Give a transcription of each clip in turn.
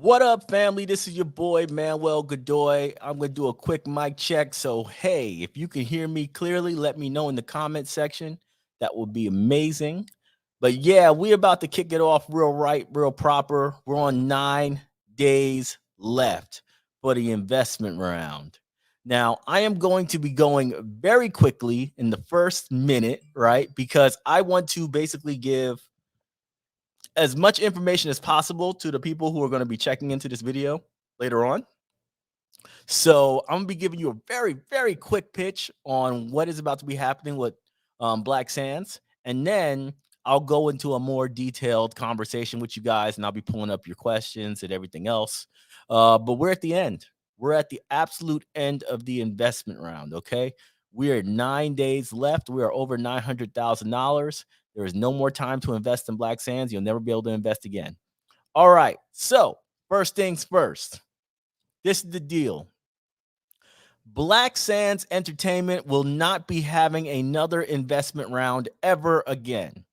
What up, family? This is your boy, Manuel Godoy. I'm going to do a quick mic check. So, hey, if you can hear me clearly, let me know in the comment section. That would be amazing. But yeah, we're about to kick it off real right, real proper. We're on 9 days left for the investment round. Now, I am going to be going very quickly in the first minute, right? Because I want to basically give as much information as possible to the people who are going to be checking into this video later on. So I'm gonna be giving you a very, very quick pitch on what is about to be happening with Black Sands, and then I'll go into a more detailed conversation with you guys, and I'll be pulling up your questions and everything else. But we're at the end. We're at the absolute end of the investment round. Okay, we are 9 days left. We are over $900,000. There is no more time to invest in Black Sands. You'll never be able to invest again. All right. So first things first. This is the deal. Black Sands Entertainment will not be having another investment round ever again.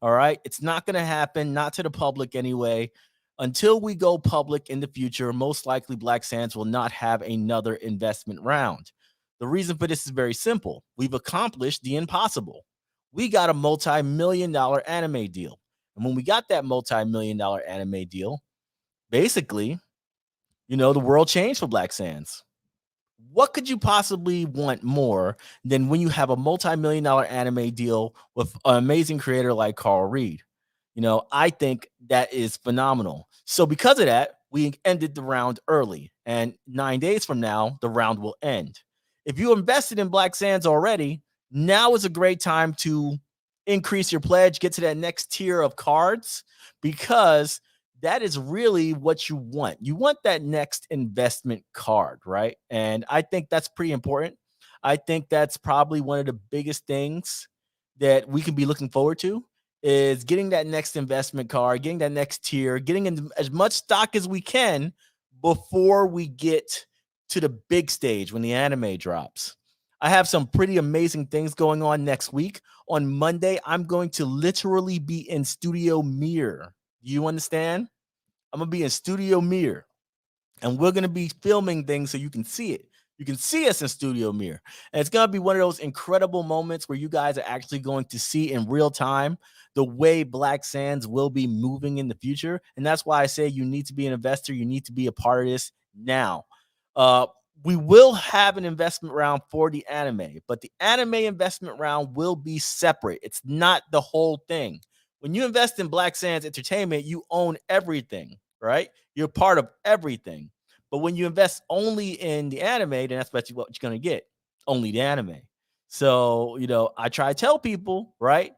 All right. It's not going to happen, not to the public anyway. Until we go public in the future, most likely Black Sands will not have another investment round. The reason for this is very simple. We've accomplished the impossible. We got a multi-million dollar anime deal. And when we got that multi-million dollar anime deal, basically, the world changed for Black Sands. What could you possibly want more than when you have a multi-million dollar anime deal with an amazing creator like Carl Reed? I think that is phenomenal. So because of that, we ended the round early, and 9 days from now, the round will end. If you invested in Black Sands already, now is a great time to increase your pledge, get to that next tier of cards, because that is really what you want. You want that next investment card, right? And I think that's pretty important. I think that's probably one of the biggest things that we can be looking forward to is getting that next investment card, getting that next tier, getting into as much stock as we can before we get to the big stage when the anime drops. I have some pretty amazing things going on next week. On Monday, I'm going to literally be in Studio Mirror. Do you understand? I'm gonna be in Studio Mirror, and we're gonna be filming things so you can see it. You can see us in Studio Mirror, and it's gonna be one of those incredible moments where you guys are actually going to see in real time the way Black Sands will be moving in the future. And that's why I say you need to be an investor. You need to be a part of this now. Uh, we will have an investment round for the anime, but the anime investment round will be separate. It's not the whole thing. When you invest in Black Sands Entertainment, you own everything, right? You're part of everything. But when you invest only in the anime, then that's what you're going to get, only the anime. So, I try to tell people, right?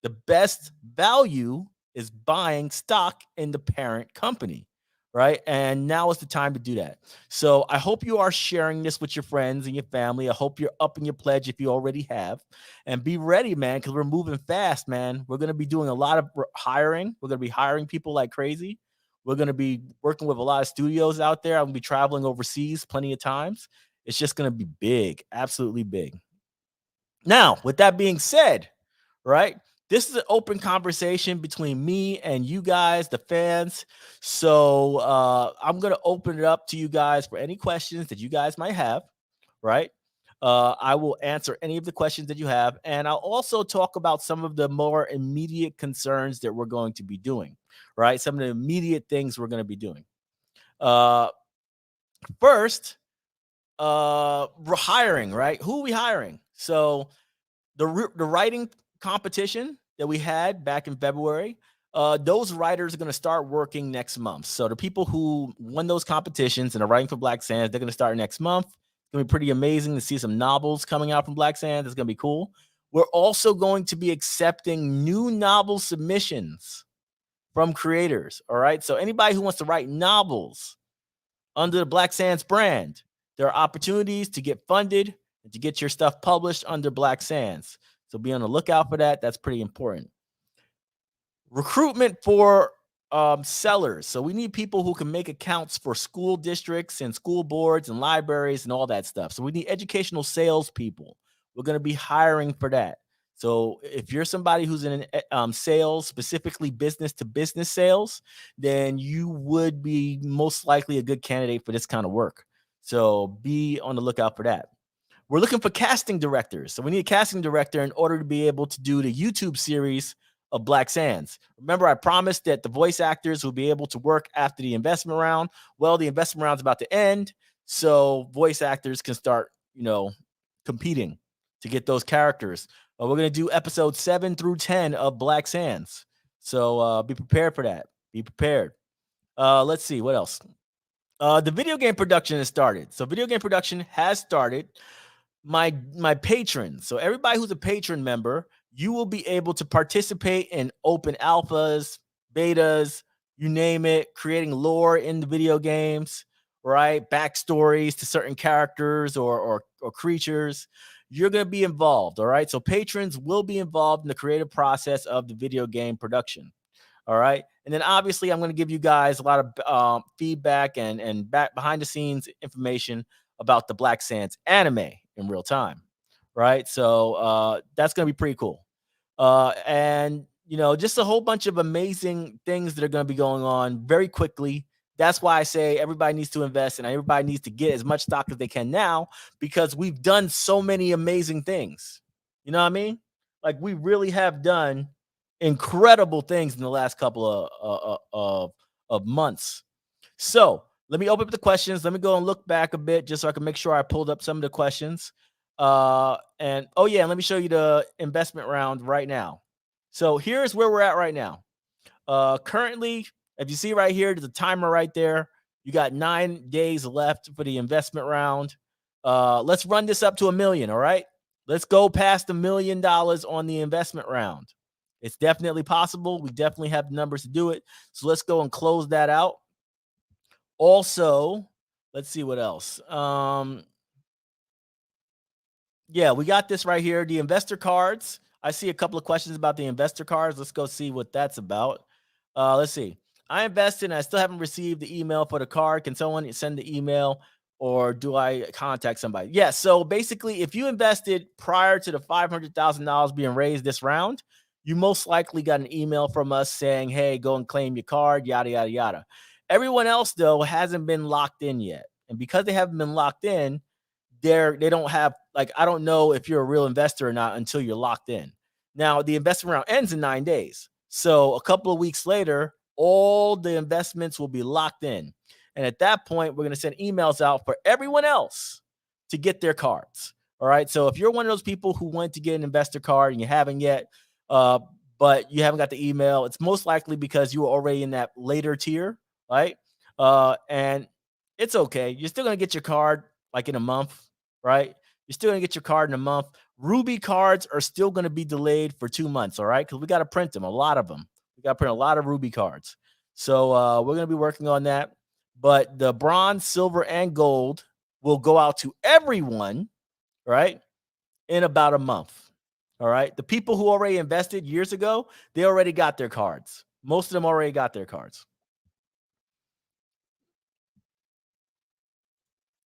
The best value is buying stock in the parent company, right? And now is the time to do that. So I hope you are sharing this with your friends and your family. I hope you're upping your pledge if you already have. And be ready, man, because we're moving fast, man. We're going to be doing a lot of hiring. We're going to be hiring people like crazy. We're going to be working with a lot of studios out there. I'm going to be traveling overseas plenty of times. It's just going to be big, absolutely big. Now, with that being said, right? This is an open conversation between me and you guys, the fans. So I'm going to open it up to you guys for any questions that you guys might have, right? I will answer any of the questions that you have. And I'll also talk about some of the more immediate concerns that we're going to be doing, right? Some of the immediate things we're going to be doing. First, we're hiring, right? Who are we hiring? So the writing competition that we had back in February, those writers are going to start working next month. So the people who won those competitions and are writing for Black Sands, they're going to start next month. It's going to be pretty amazing to see some novels coming out from Black Sands. It's going to be cool. We're also going to be accepting new novel submissions from creators. All right. So anybody who wants to write novels under the Black Sands brand, there are opportunities to get funded and to get your stuff published under Black Sands. So be on the lookout for that. That's pretty important. Recruitment for sellers. So we need people who can make accounts for school districts and school boards and libraries and all that stuff. So we need educational salespeople. We're going to be hiring for that. So if you're somebody who's in sales, specifically business to business sales, then you would be most likely a good candidate for this kind of work. So be on the lookout for that. We're looking for casting directors. So we need a casting director in order to be able to do the YouTube series of Black Sands. Remember, I promised that the voice actors will be able to work after the investment round. Well, the investment round's about to end, so voice actors can start, competing to get those characters. We're going to do episodes 7 through 10 of Black Sands. So be prepared for that. Be prepared. Let's see what else. The video game production has started. So video game production has started. My patrons. So everybody who's a patron member, you will be able to participate in open alphas, betas, you name it, creating lore in the video games, right? Backstories to certain characters or creatures. You're going to be involved, all right? So patrons will be involved in the creative process of the video game production. All right. And then obviously, I'm going to give you guys a lot of feedback and back behind the scenes information about the Black Sands anime in real time. Right. So that's going to be pretty cool. And, just a whole bunch of amazing things that are going to be going on very quickly. That's why I say everybody needs to invest and everybody needs to get as much stock as they can now because we've done so many amazing things. You know what I mean? Like we really have done incredible things in the last couple of months. So let me open up the questions. Let me go and look back a bit just so I can make sure I pulled up some of the questions. And oh yeah, let me show you the investment round right now. So here's where we're at right now. Currently, if you see right here, there's a timer right there. You got 9 days left for the investment round. Let's run this up to 1 million. All right. Let's go past $1 million on the investment round. It's definitely possible. We definitely have the numbers to do it. So let's go and close that out. Also, let's see what else. Yeah, we got this right here. The investor cards. I see a couple of questions about the investor cards. Let's go see what that's about. Let's see. I invested and I still haven't received the email for the card. Can someone send the email or do I contact somebody? Yeah. So basically, if you invested prior to the $500,000 being raised this round, you most likely got an email from us saying, hey, go and claim your card, yada, yada, yada. Everyone else, though, hasn't been locked in yet. And because they haven't been locked in, they don't have, like, I don't know if you're a real investor or not until you're locked in. Now, the investment round ends in 9 days. So a couple of weeks later, all the investments will be locked in. And at that point, we're going to send emails out for everyone else to get their cards. All right. So if you're one of those people who want to get an investor card and you haven't yet, but you haven't got the email, it's most likely because you were already in that later tier, right? And it's okay. You're still going to get your card like in a month, right? You're still going to get your card in a month. Ruby cards are still going to be delayed for 2 months, all right? Because we got to print them, a lot of them. We got to print a lot of Ruby cards. So we're going to be working on that. But the bronze, silver, and gold will go out to everyone, right, in about a month. All right. The people who already invested years ago, they already got their cards. Most of them already got their cards.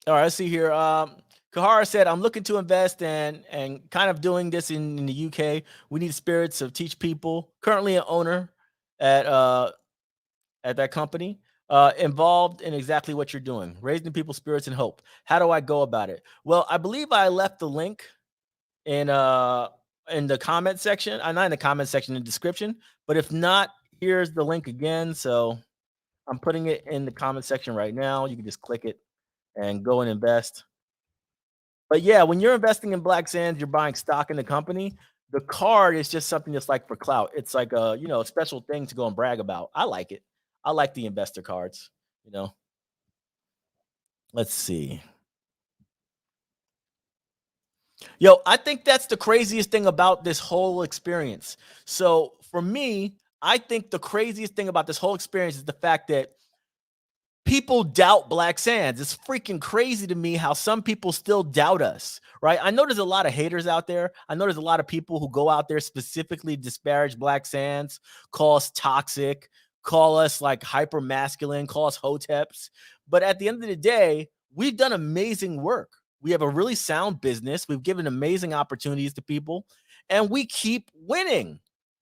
All right, let's see here. Kahara said, I'm looking to invest and kind of doing this in the UK. We need spirits to teach people. Currently an owner at that company. Involved in exactly what you're doing, raising people's spirits and hope. How do I go about it? Well, I believe I left the link in the comment section. I'm not in the comment section, in the description. But if not, here's the link again. So I'm putting it in the comment section right now. You can just click it and go and invest. But yeah, when you're investing in Black Sands, you're buying stock in the company. The card is just something that's like for clout. It's like a special thing to go and brag about. I like it. I like the investor cards. You know, let's see. Yo, I think that's the craziest thing about this whole experience. So for me, I think the craziest thing about this whole experience is the fact that people doubt Black Sands. It's freaking crazy to me how some people still doubt us, right? I know there's a lot of haters out there. I know there's a lot of people who go out there specifically disparage Black Sands, call us toxic, call us like hyper masculine, call us hoteps. But at the end of the day, we've done amazing work. We have a really sound business. We've given amazing opportunities to people. and we keep winning.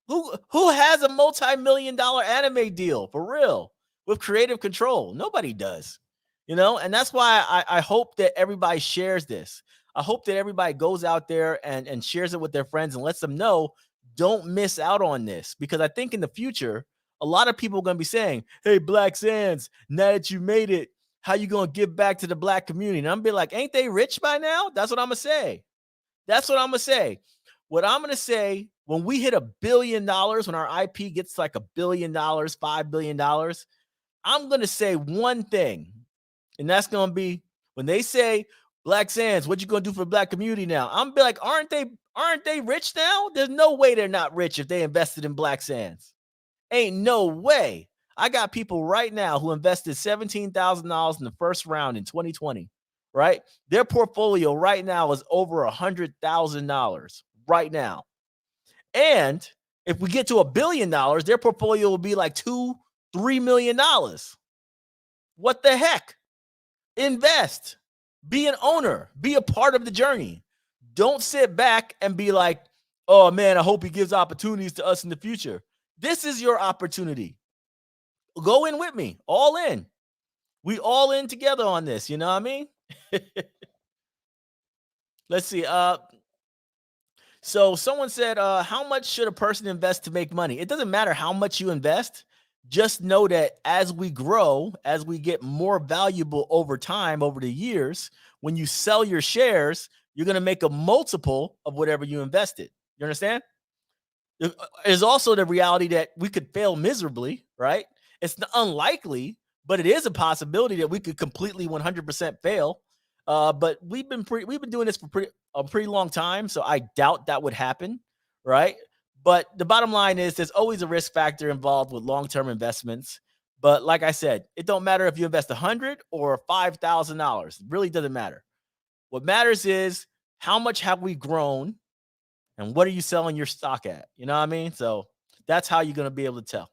Who has a multi-million dollar anime deal for real with creative control? Nobody does. And that's why I hope that everybody shares this. I hope that everybody goes out there and shares it with their friends and lets them know, don't miss out on this, because I think in the future a lot of people are going to be saying, hey, Black Sands, now that you made it, how you going to give back to the Black community? And I'm gonna be like, ain't they rich by now? That's what I'm gonna say. That's what I'm gonna say. What I'm gonna say, when we hit $1 billion, when our IP gets like $1 billion, $5 billion, I'm gonna say one thing, and that's gonna be, when they say, Black Sands, what you gonna do for the Black community now? I'm gonna be like, aren't they rich now? There's no way they're not rich if they invested in Black Sands. Ain't no way. I got people right now who invested $17,000 in the first round in 2020, right? Their portfolio right now is over $100,000 right now. And if we get to $1 billion, their portfolio will be like $2-3 million. What the heck? Invest, be an owner, be a part of the journey. Don't sit back and be like, oh man, I hope he gives opportunities to us in the future. This is your opportunity. Go in with me, all in. We all in together on this. You know what I mean? Let's see. So someone said, how much should a person invest to make money? It doesn't matter how much you invest. Just know that as we grow, as we get more valuable over time, over the years, when you sell your shares, you're going to make a multiple of whatever you invested. You understand? There's also the reality that we could fail miserably, right? It's unlikely, but it is a possibility that we could completely 100% fail. But we've been doing this for a pretty long time, so I doubt that would happen, right? But the bottom line is, there's always a risk factor involved with long-term investments. But like I said, it don't matter if you invest $100 or $5,000. It really doesn't matter. What matters is, how much have we grown, and what are you selling your stock at? You know what I mean? So that's how you're going to be able to tell.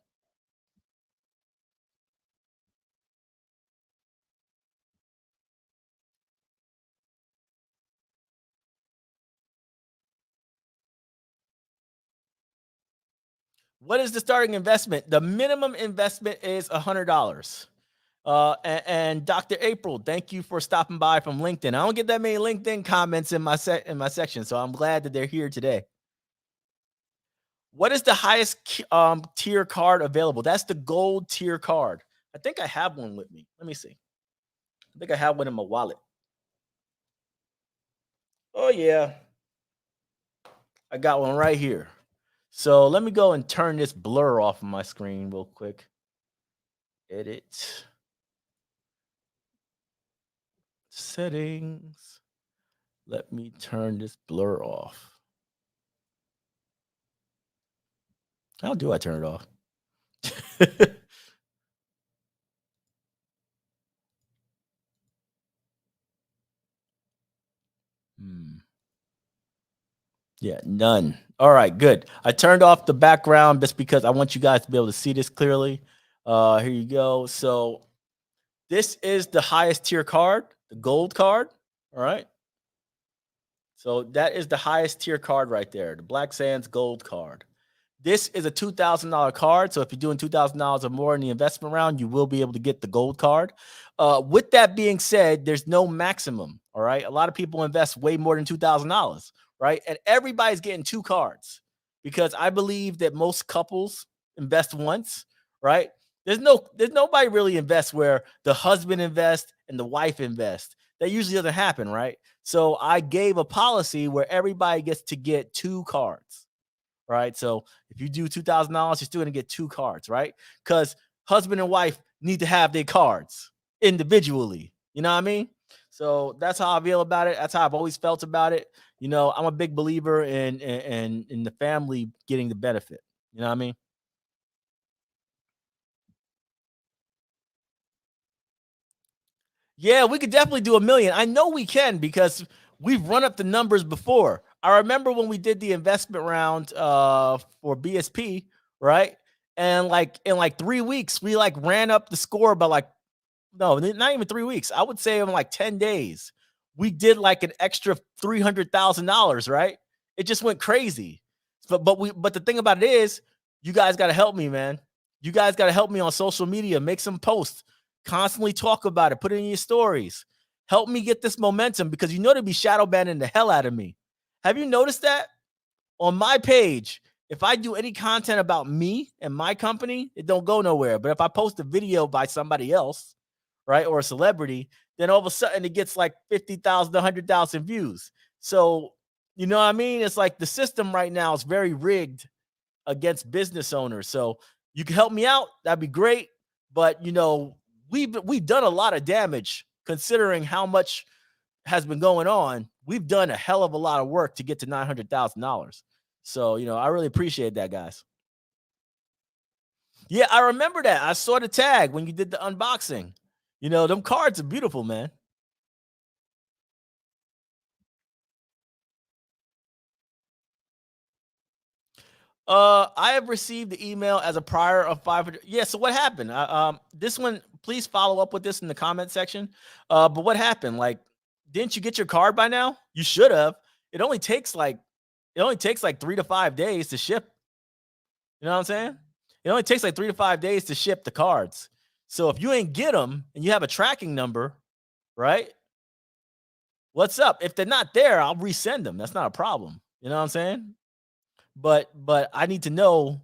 What is the starting investment? The minimum investment is $100. And Dr. April, thank you for stopping by from LinkedIn. I don't get that many LinkedIn comments in my section, so I'm glad that they're here today. What is the highest tier card available? That's the gold tier card. I think I have one with me. Let me see. I think I have one in my wallet. Oh yeah, I got one right here. So let me go and turn this blur off of my screen real quick. Edit. Settings. Let me turn this blur off. How do I turn it off? Hmm. Yeah, none. All right, good. I turned off the background just because I want you guys to be able to see this clearly. Here you go. So this is the highest tier card, the gold card. All right. So that is the highest tier card right there, the Black Sands Gold card. This is a $2,000 card. So if you're doing $2,000 or more in the investment round, you will be able to get the gold card. With that being said, there's no maximum. All right. A lot of people invest way more than $2,000. Right. And everybody's getting two cards, because I believe that most couples invest once. Right. There's nobody really invests where the husband invests and the wife invests. That usually doesn't happen. Right. So I gave a policy where everybody gets to get two cards. Right. So if you do $2,000, you're still going to get two cards. Right. Because husband and wife need to have their cards individually. You know what I mean? So that's how I feel about it. That's how I've always felt about it. I'm a big believer in the family getting the benefit. You know what I mean? Yeah, we could definitely do a million. I know we can, because we've run up the numbers before. I remember when we did the investment round for BSP, right? And like in like 3 weeks, we like ran up the score by like, no, not even 3 weeks. I would say in like 10 days, we did like an extra $300,000, right? It just went crazy. But the thing about it is, you guys got to help me, man. You guys got to help me on social media. Make some posts. Constantly talk about it. Put it in your stories. Help me get this momentum because you know they'd be shadow banning the hell out of me. Have you noticed that? On my page, if I do any content about me and my company, it don't go nowhere. But if I post a video by somebody else, right, or a celebrity, then all of a sudden it gets like 50,000, 100,000 views. So, you know what I mean? It's like the system right now is very rigged against business owners. So you can help me out, that'd be great. But you know, we've done a lot of damage considering how much has been going on. We've done a hell of a lot of work to get to $900,000. So, you know, I really appreciate that, guys. Yeah, I remember that. I saw the tag when you did the unboxing. You know, them cards are beautiful, man. I have received the email as a prior of 500. Yeah, so what happened? This one, please follow up with this in the comment section. But what happened? Like, didn't you get your card by now? You should have. It only takes like it only takes like 3 to 5 days to ship. You know what I'm saying? It only takes like 3 to 5 days to ship the cards. So if you ain't get them and you have a tracking number, right? What's up? If they're not there, I'll resend them. That's not a problem. You know what I'm saying? But I need to know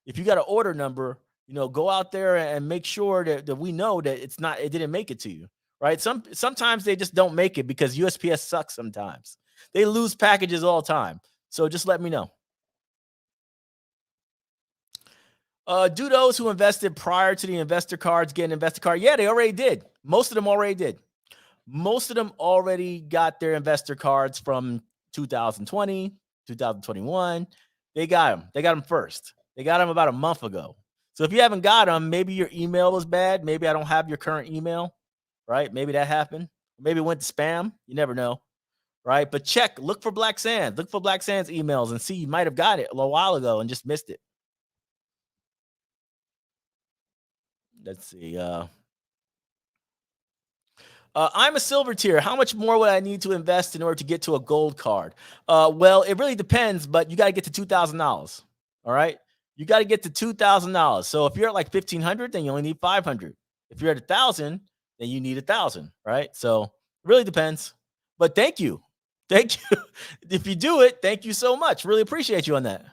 if you got an order number, you know, go out there and make sure that we know that it didn't make it to you. Right. Sometimes they just don't make it because USPS sucks sometimes. They lose packages all the time. So just let me know. Do those who invested prior to the investor cards get an investor card? Yeah, they already did. Most of them already did. Most of them already got their investor cards from 2020, 2021. They got them. They got them first. They got them about a month ago. So if you haven't got them, maybe your email was bad. Maybe I don't have your current email, right? Maybe that happened. Maybe it went to spam. You never know, right? But check, look for Black Sand. Look for Black Sand's emails and see you might have got it a little while ago and just missed it. Let's see. I'm a silver tier. How much more would I need to invest in order to get to a gold card? Well, it really depends, but you got to get to $2,000. All right, you got to get to $2,000. So if you're at like 1,500, then you only need 500. If you're at 1,000, then you need 1,000. Right? So it really depends. But thank you. If you do it, thank you so much. Really appreciate you on that.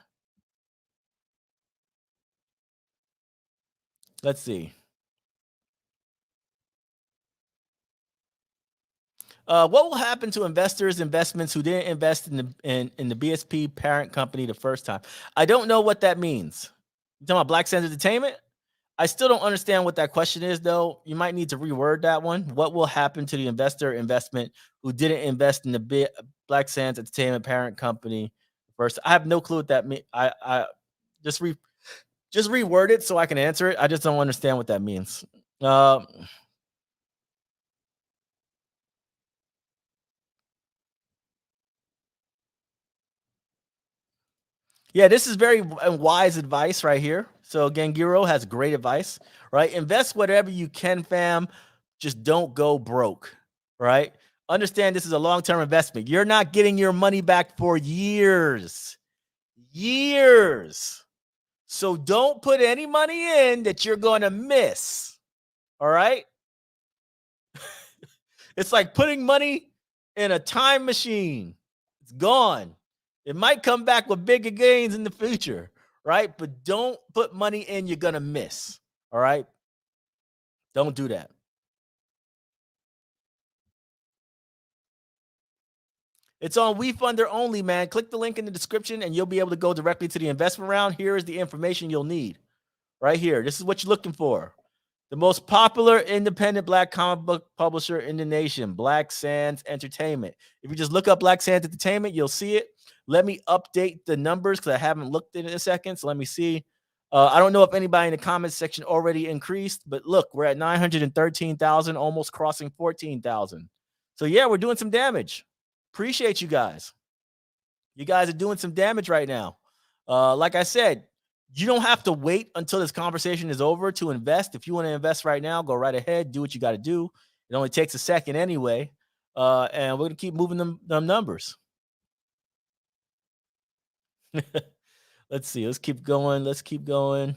Let's see. What will happen to investors' investments who didn't invest in the BSP parent company the first time? I don't know what that means. You talking about Black Sands Entertainment? I still don't understand what that question is, though. You might need to reword that one. What will happen to the investor investment who didn't invest in the Black Sands Entertainment parent company first? I have no clue what that means. I just just reword it so I can answer it. I just don't understand what that means. Uh, Yeah, this is very wise advice right here. So Gangiro has great advice, right? Invest whatever you can, fam. Just don't go broke, right? Understand this is a long-term investment. You're not getting your money back for years. Years. So don't put any money in that you're going to miss. All right? It's like putting money in a time machine. It's gone. It might come back with bigger gains in the future, right? But don't put money in you're going to miss. All right? Don't do that. It's on WeFunder only, man. Click the link in the description and you'll be able to go directly to the investment round. Here is the information you'll need right here. This is what you're looking for. The most popular independent black comic book publisher in the nation, Black Sands Entertainment. If you just look up Black Sands Entertainment, you'll see it. Let me update the numbers because I haven't looked in a second. So let me see. I don't know if anybody in the comments section already increased, but look, we're at 913,000, almost crossing 14,000. So yeah, we're doing some damage. Appreciate you guys. You guys are doing some damage right now. Like I said, you don't have to wait until this conversation is over to invest. If you want to invest right now, go right ahead. Do what you got to do. It only takes a second anyway. And we're going to keep moving them numbers. Let's see. Let's keep going. Let's keep going.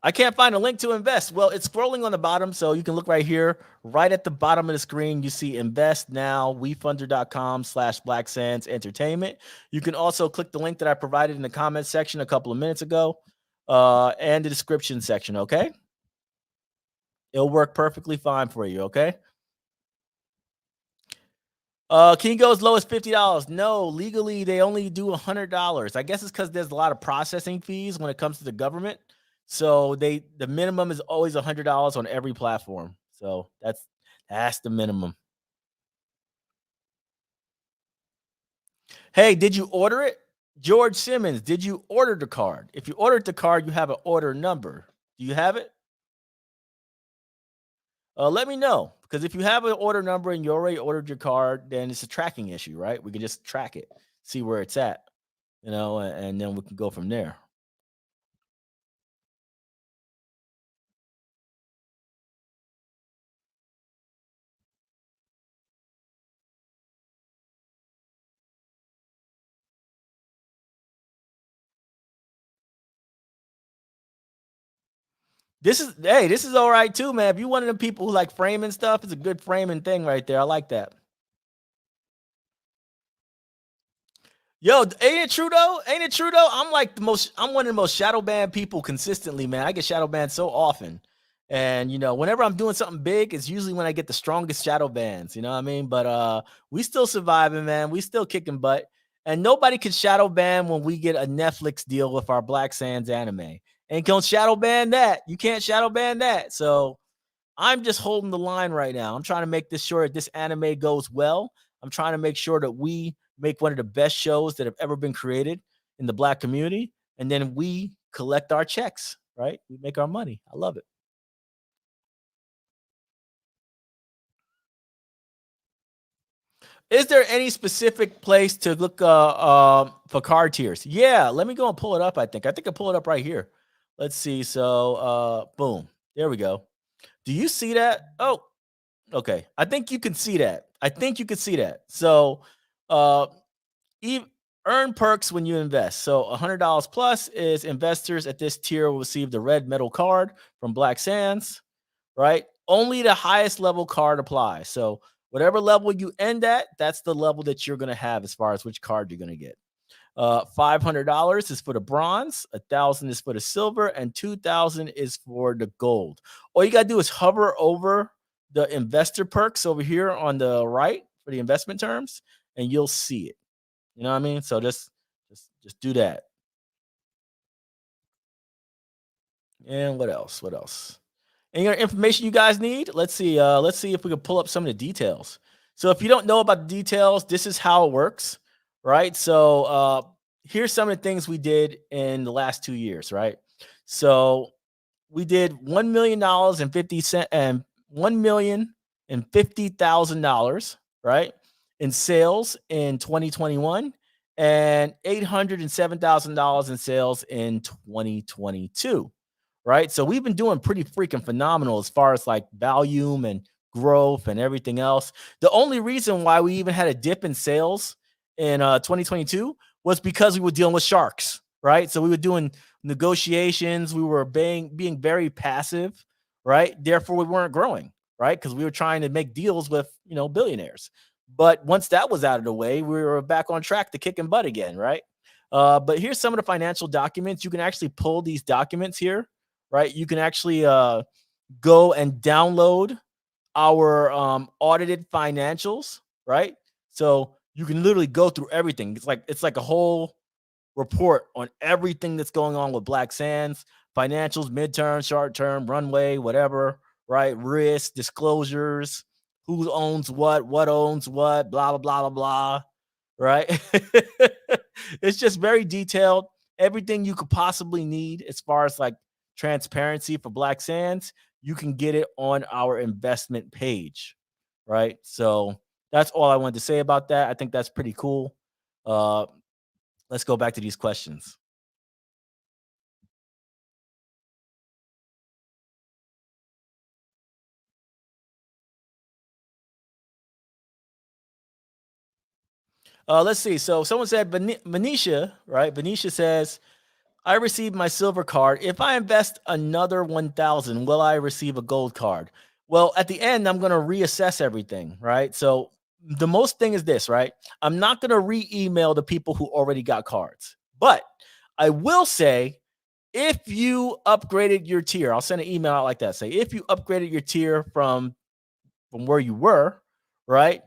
I can't find a link to invest. Well, it's scrolling on the bottom, so you can look right here, right at the bottom of the screen. You see invest now, wefunder.com/Black Sands Entertainment. You can also click the link that I provided in the comment section a couple of minutes ago, and the description section. Okay, it'll work perfectly fine for you. Okay. Can you go as low as $50? No, legally they only do $100. I guess it's because there's a lot of processing fees when it comes to the government. So the minimum is always $100 on every platform. So that's the minimum. Hey, did you order it? George Simmons, did you order the card? If you ordered the card, you have an order number. Do you have it? Let me know because if you have an order number and you already ordered your card, then it's a tracking issue, right? We can just track it, see where it's at, and then we can go from there. This is all right too, man. If you one of them people who like framing stuff, it's a good framing thing right there. I like that. Yo, ain't it true though? Ain't it true though? I'm one of the most shadow banned people consistently, man. I get shadow banned so often. And whenever I'm doing something big, it's usually when I get the strongest shadow bans, you know what I mean? But we still surviving, man. We still kicking butt. And nobody can shadow ban when we get a Netflix deal with our Black Sands anime. Ain't gonna shadow ban that. You can't shadow ban that. So I'm just holding the line right now. I'm trying to make this sure that this anime goes well. I'm trying to make sure that we make one of the best shows that have ever been created in the Black community, and then we collect our checks, right? We make our money. I love it. Is there any specific place to look for card tiers? Yeah, let me go and pull it up. I think I pull it up right here. Let's see. So, boom, there we go. Do you see that? Oh, okay. I think you can see that. I think you can see that. So, uh, ev- earn perks when you invest. So, $100 plus is investors at this tier will receive the red metal card from Black Sands, right? Only the highest level card applies. So, whatever level you end at, that's the level that you're going to have as far as which card you're going to get. $500 is for the bronze, 1,000 is for the silver, and 2,000 is for the gold. All you gotta do is hover over the investor perks over here on the right for the investment terms, and you'll see it. You know what I mean? So just do that. And what else? What else? Any other information you guys need? Let's see. Let's see if we can pull up some of the details. So if you don't know about the details, this is how it works, right? So here's some of the things we did in the last 2 years, right? So we did $1 million and 50 cent and $1,050,000, right, in sales in 2021, and $807,000 in sales in 2022, right? So we've been doing pretty freaking phenomenal as far as like volume and growth and everything else. The only reason why we even had a dip in sales in 2022 was because we were dealing with sharks, right? So we were doing negotiations, we were being very passive, right? Therefore, we weren't growing, right? Because we were trying to make deals with billionaires. But once that was out of the way, we were back on track to kicking butt again, right? But here's some of the financial documents. You can actually pull these documents here, right? You can actually go and download our audited financials, right? So you can literally go through everything. It's like a whole report on everything that's going on with Black Sands, financials, midterm, short term, runway, whatever, right? Risk, disclosures, who owns what owns what, blah, blah, blah, blah, blah, right? It's just very detailed. Everything you could possibly need as far as like transparency for Black Sands, you can get it on our investment page, right? So that's all I wanted to say about that. I think that's pretty cool. Uh, let's go back to these questions. Let's see. So someone said Venetia, right? Venetia says, I received my silver card. If I invest another 1,000, will I receive a gold card? Well, at the end, I'm going to reassess everything, right? So the most thing is this, right? I'm not going to re-email the people who already got cards, but I will say if you upgraded your tier, I'll send an email out like that. Say if you upgraded your tier from where you were, right?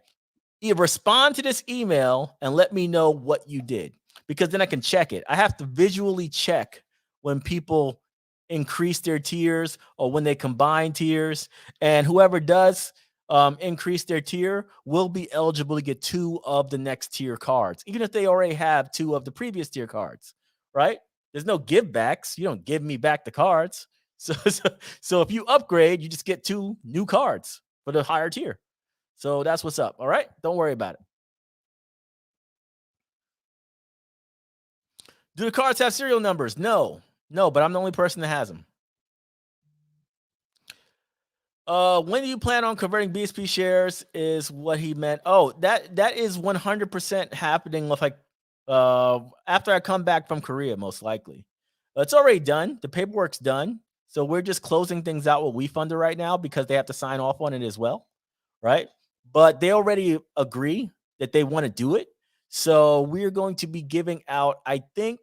You respond to this email and let me know what you did because then I can check it. I have to visually check when people increase their tiers or when they combine tiers, and whoever does increase their tier will be eligible to get two of the next tier cards, even if they already have two of the previous tier cards, right? There's no give backs. You don't give me back the cards. So if you upgrade, you just get two new cards for the higher tier. So that's what's up. All right. Don't worry about it. Do the cards have serial numbers? No. No, but I'm the only person that has them. When do you plan on converting BSP shares? Is what he meant. Oh, that is 100% happening with like after I come back from Korea, most likely. It's already done. The paperwork's done. So we're just closing things out with WeFunder right now because they have to sign off on it as well, right? But they already agree that they want to do it. So we're going to be giving out, I think,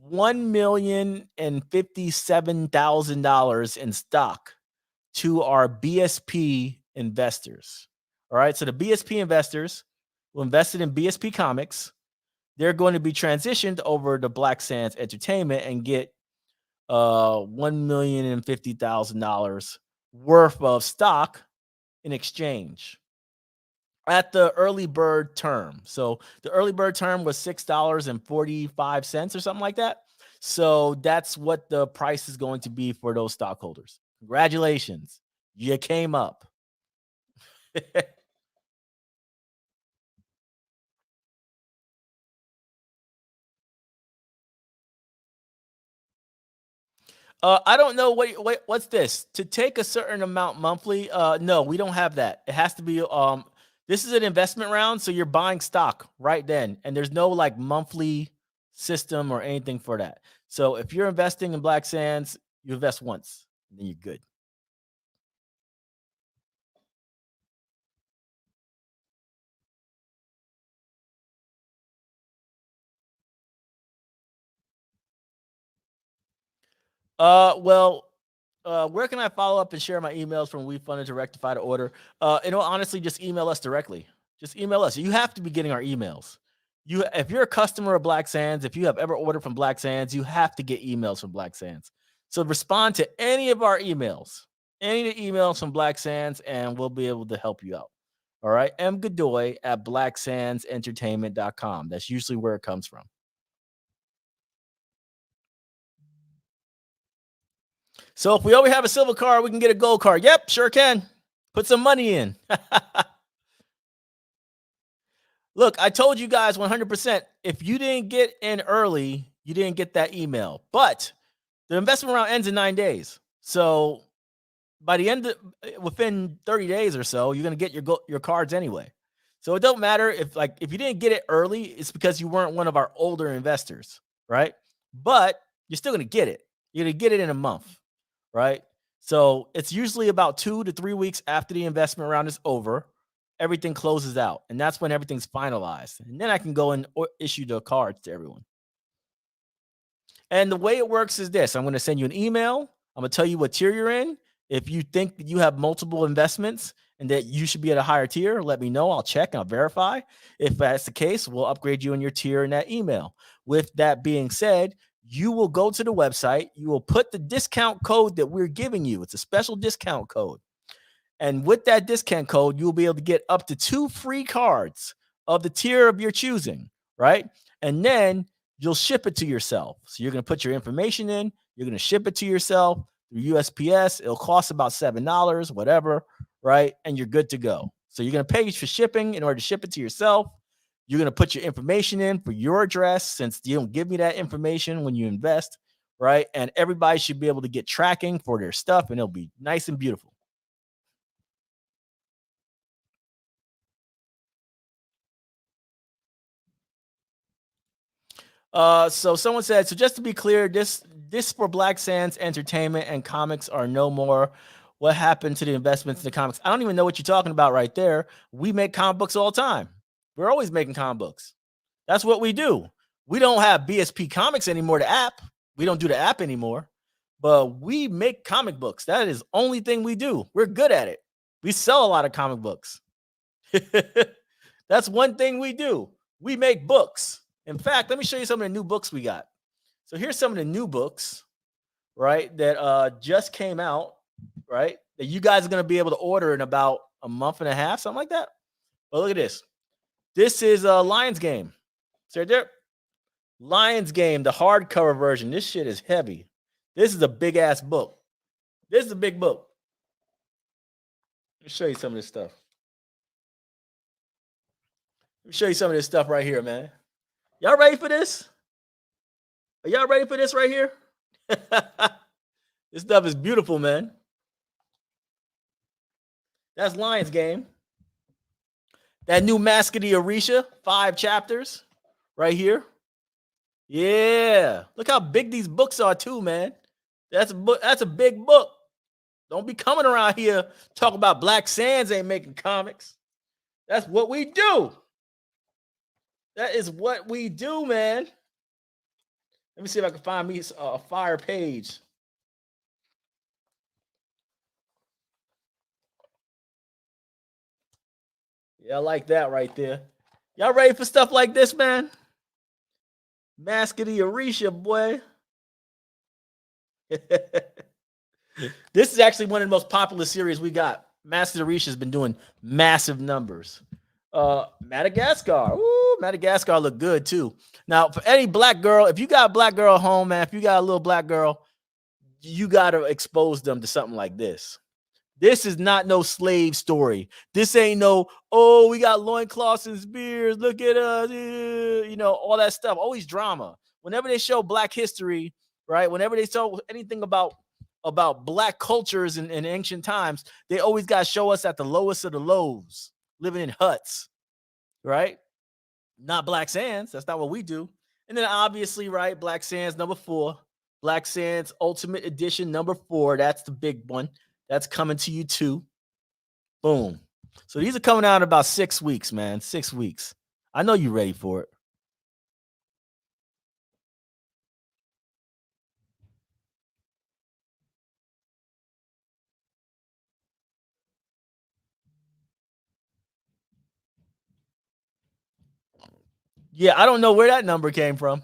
$1,057,000 in stock to our BSP investors. All right. So the BSP investors who invested in BSP Comics, they're going to be transitioned over to Black Sands Entertainment and get $1,050,000 worth of stock in exchange at the early bird term. So the early bird term was $6.45 or something like that. So that's what the price is going to be for those stockholders. Congratulations. You came up. I don't know what's this to take a certain amount monthly. No, we don't have that. It has to be this is an investment round, so you're buying stock right then, and there's no like monthly system or anything for that. So if you're investing in Black Sands, you invest once, and then you're good. Well, where can I follow up and share my emails from WeFunded to rectify the order? Honestly, just email us directly. Just email us. You have to be getting our emails. If you're a customer of Black Sands, if you have ever ordered from Black Sands, you have to get emails from Black Sands. So respond to any of our emails, any of the emails from Black Sands, and we'll be able to help you out. All right. M. Godoy at blacksandsentertainment.com. That's usually where it comes from. So if we only have a silver card, we can get a gold card. Yep, sure can. Put some money in. Look, I told you guys 100%. If you didn't get in early, you didn't get that email. But the investment round ends in 9 days. So by the end of within 30 days or so, you're gonna get your cards anyway. So it don't matter if you didn't get it early, it's because you weren't one of our older investors, right? But you're still gonna get it. You're gonna get it in a month, right? So it's usually about 2 to 3 weeks after the investment round is over, everything closes out, and that's when everything's finalized. And then I can go and issue the cards to everyone. And the way it works is this: I'm going to send you an email. I'm going to tell you what tier you're in. If you think that you have multiple investments and that you should be at a higher tier, let me know. I'll check and I'll verify. If that's the case, we'll upgrade you in your tier in that email. With that being said, you will go to the website. You will put the discount code that we're giving you. It's a special discount code. And with that discount code, you'll be able to get up to 2 free cards of the tier of your choosing, right? And then you'll ship it to yourself. So you're going to put your information in, you're going to ship it to yourself through USPS. It'll cost about $7, whatever, right? And you're good to go. So you're going to pay for shipping in order to ship it to yourself. You're going to put your information in for your address since you don't give me that information when you invest, right? And everybody should be able to get tracking for their stuff and it'll be nice and beautiful. So someone said, so just to be clear, this for Black Sands Entertainment and comics are no more. What happened to the investments in the comics? I don't even know what you're talking about right there. We make comic books all the time. We're always making comic books. That's what we do. We don't have BSP Comics anymore, the app. We don't do the app anymore, but we make comic books. That is the only thing we do. We're good at it. We sell a lot of comic books. That's one thing we do. We make books. In fact, let me show you some of the new books we got. So here's some of the new books, right? That just came out, right? That you guys are gonna be able to order in about a month and a half, something like that. But look at this. This is a Lions Game. See right there? Lions Game, the hardcover version. This shit is heavy. This is a big ass book. This is a big book. Let me show you some of this stuff. Let me show you some of this stuff right here, man. Y'all ready for this? Are y'all ready for this right here? This stuff is beautiful, man. That's Lions Game. That new Mask of the Orisha, 5 chapters right here. Yeah. Look how big these books are, too, man. That's a book. That's a big book. Don't be coming around here talking about Black Sands ain't making comics. That's what we do. That is what we do, man. Let me see if I can find me a fire page. Yeah, I like that right there. Y'all ready for stuff like this, man? Mask of the Orisha, boy. This is actually one of the most popular series we got. Mask of the Orisha has been doing massive numbers. Madagascar. Ooh, Madagascar look good too. Now, for any black girl, if you got a black girl at home, man, if you got a little black girl, you got to expose them to something like this. This is not no slave story. This ain't no, oh, we got loincloths and spears. Look at us. You know, all that stuff. Always drama. Whenever they show black history, right? Whenever they show anything about black cultures in ancient times, they always got to show us at the lowest of the lows, living in huts, right? Not Black Sands. That's not what we do. And then obviously, right, Black Sands number 4, Black Sands Ultimate Edition number 4. That's the big one. That's coming to you too. Boom. So these are coming out in about 6 weeks, man. 6 weeks. I know you're ready for it. Yeah, I don't know where that number came from.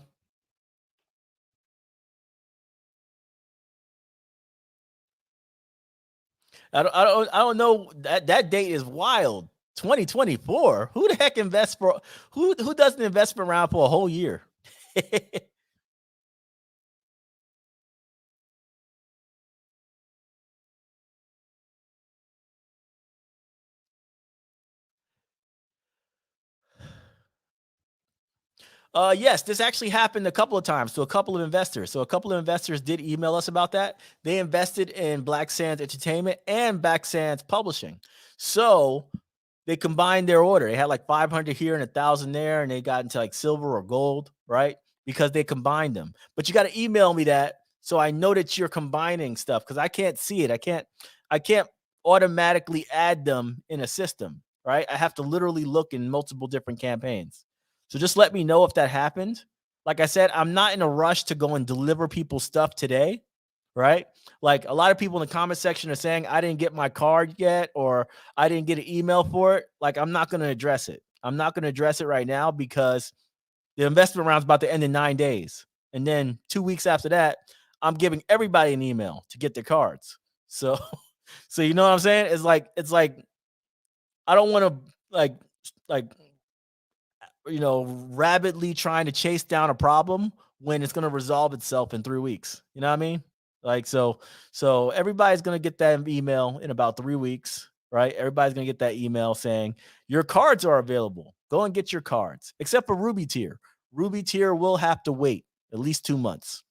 I don't know. That date is wild. 2024. Who the heck invests for who doesn't invest around for a whole year? Yes, this actually happened a couple of times to a couple of investors. So a couple of investors did email us about that. They invested in Black Sands Entertainment and Black Sands Publishing. So they combined their order. They had like 500 here and 1,000 there, and they got into like silver or gold, right? Because they combined them. But you got to email me that so I know that you're combining stuff because I can't see it. I can't automatically add them in a system, right? I have to literally look in multiple different campaigns. So just let me know if that happened. Like I said, I'm not in a rush to go and deliver people stuff today, right? Like a lot of people in the comment section are saying, I didn't get my card yet, or I didn't get an email for it. Like, I'm not going to address it. I'm not going to address it right now because the investment round's about to end in 9 days. And then 2 weeks after that, I'm giving everybody an email to get their cards. So, so you know what I'm saying? It's like I don't want to like rapidly trying to chase down a problem when it's going to resolve itself in 3 weeks. You know what I mean? Like so everybody's going to get that email in about 3 weeks, right? Everybody's going to get that email saying your cards are available. Go and get your cards. Except for Ruby tier. Ruby tier will have to wait at least 2 months.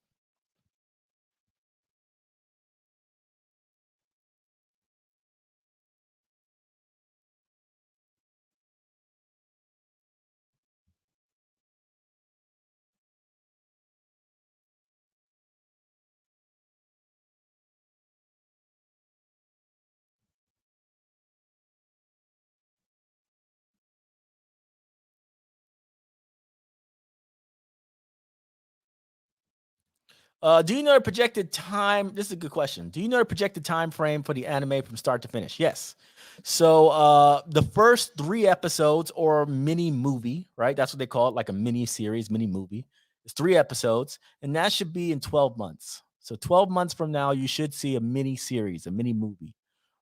Do you know the projected time? This is a good question. Do you know the projected time frame for the anime from start to finish? Yes. So the first 3 episodes or mini movie, right? That's what they call it, like a mini series, mini movie. It's 3 episodes, and that should be in 12 months. So 12 months from now, you should see a mini series, a mini movie,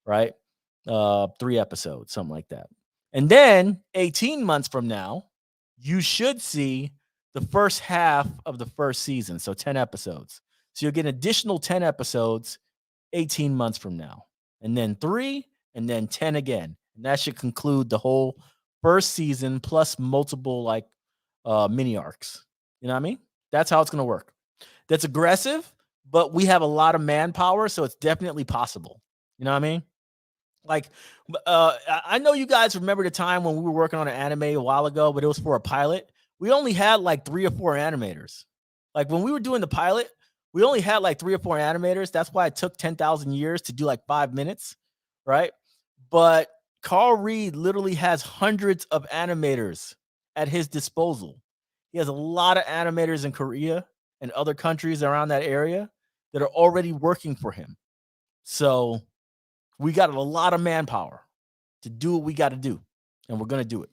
right? 3 episodes, something like that. And then 18 months from now, you should see the first half of the first season, so 10 episodes. So you'll get an additional 10 episodes 18 months from now, and then 3, and then 10 again. And that should conclude the whole first season plus multiple like mini arcs. You know what I mean? That's how it's going to work. That's aggressive, but we have a lot of manpower, so it's definitely possible. You know what I mean? Like, I know you guys remember the time when we were working on an anime a while ago, but it was for a pilot. We only had like 3 or 4 animators. Like when we were doing the pilot, we only had like 3 or 4 animators. That's why it took 10,000 years to do like 5 minutes, right? But Carl Reed literally has hundreds of animators at his disposal. He has a lot of animators in Korea and other countries around that area that are already working for him. So we got a lot of manpower to do what we got to do, and we're going to do it.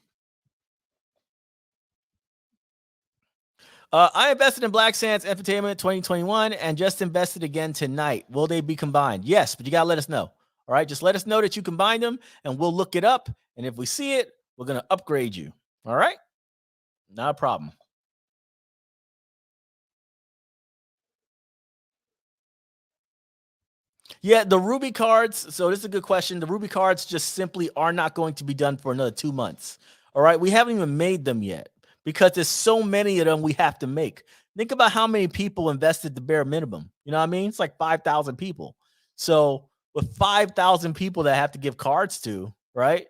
I invested in Black Sands Entertainment 2021 and just invested again tonight. Will they be combined? Yes, but you got to let us know. All right. Just let us know that you combined them and we'll look it up. And if we see it, we're going to upgrade you. All right. Not a problem. Yeah, the Ruby cards. So this is a good question. The Ruby cards just simply are not going to be done for another 2 months. All right. We haven't even made them yet because there's so many of them we have to make. Think about how many people invested the bare minimum. You know what I mean? It's like 5,000 people. So with 5,000 people that have to give cards to, right?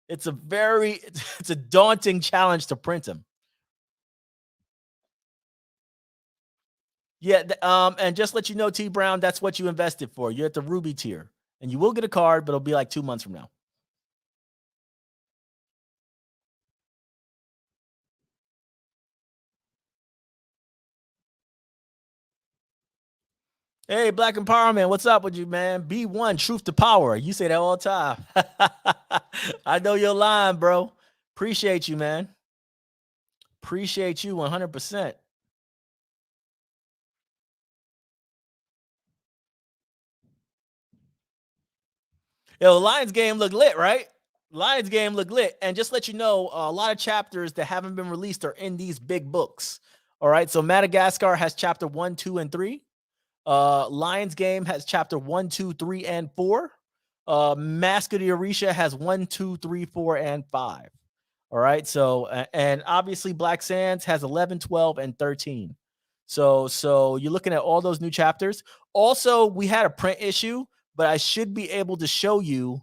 It's a very it's a daunting challenge to print them. Yeah, and just let you know, T Brown, that's what you invested for. You're at the Ruby tier, and you will get a card, but it'll be like 2 months from now. Hey, Black Empowerment, what's up with you, man? B1, truth to power. You say that all the time. I know you're lying, bro. Appreciate you, man. Appreciate you 100%. Yo, Lions game look lit, right? Lions game look lit. And just let you know, a lot of chapters that haven't been released are in these big books. All right. So Madagascar has chapter 1, 2, and 3. Lions Game has chapter 1, 2, 3, and 4. Mask of the Orisha has 1, 2, 3, 4, and 5. All right. So, and obviously Black Sands has 11, 12, and 13. So you're looking at all those new chapters. Also, we had a print issue, but I should be able to show you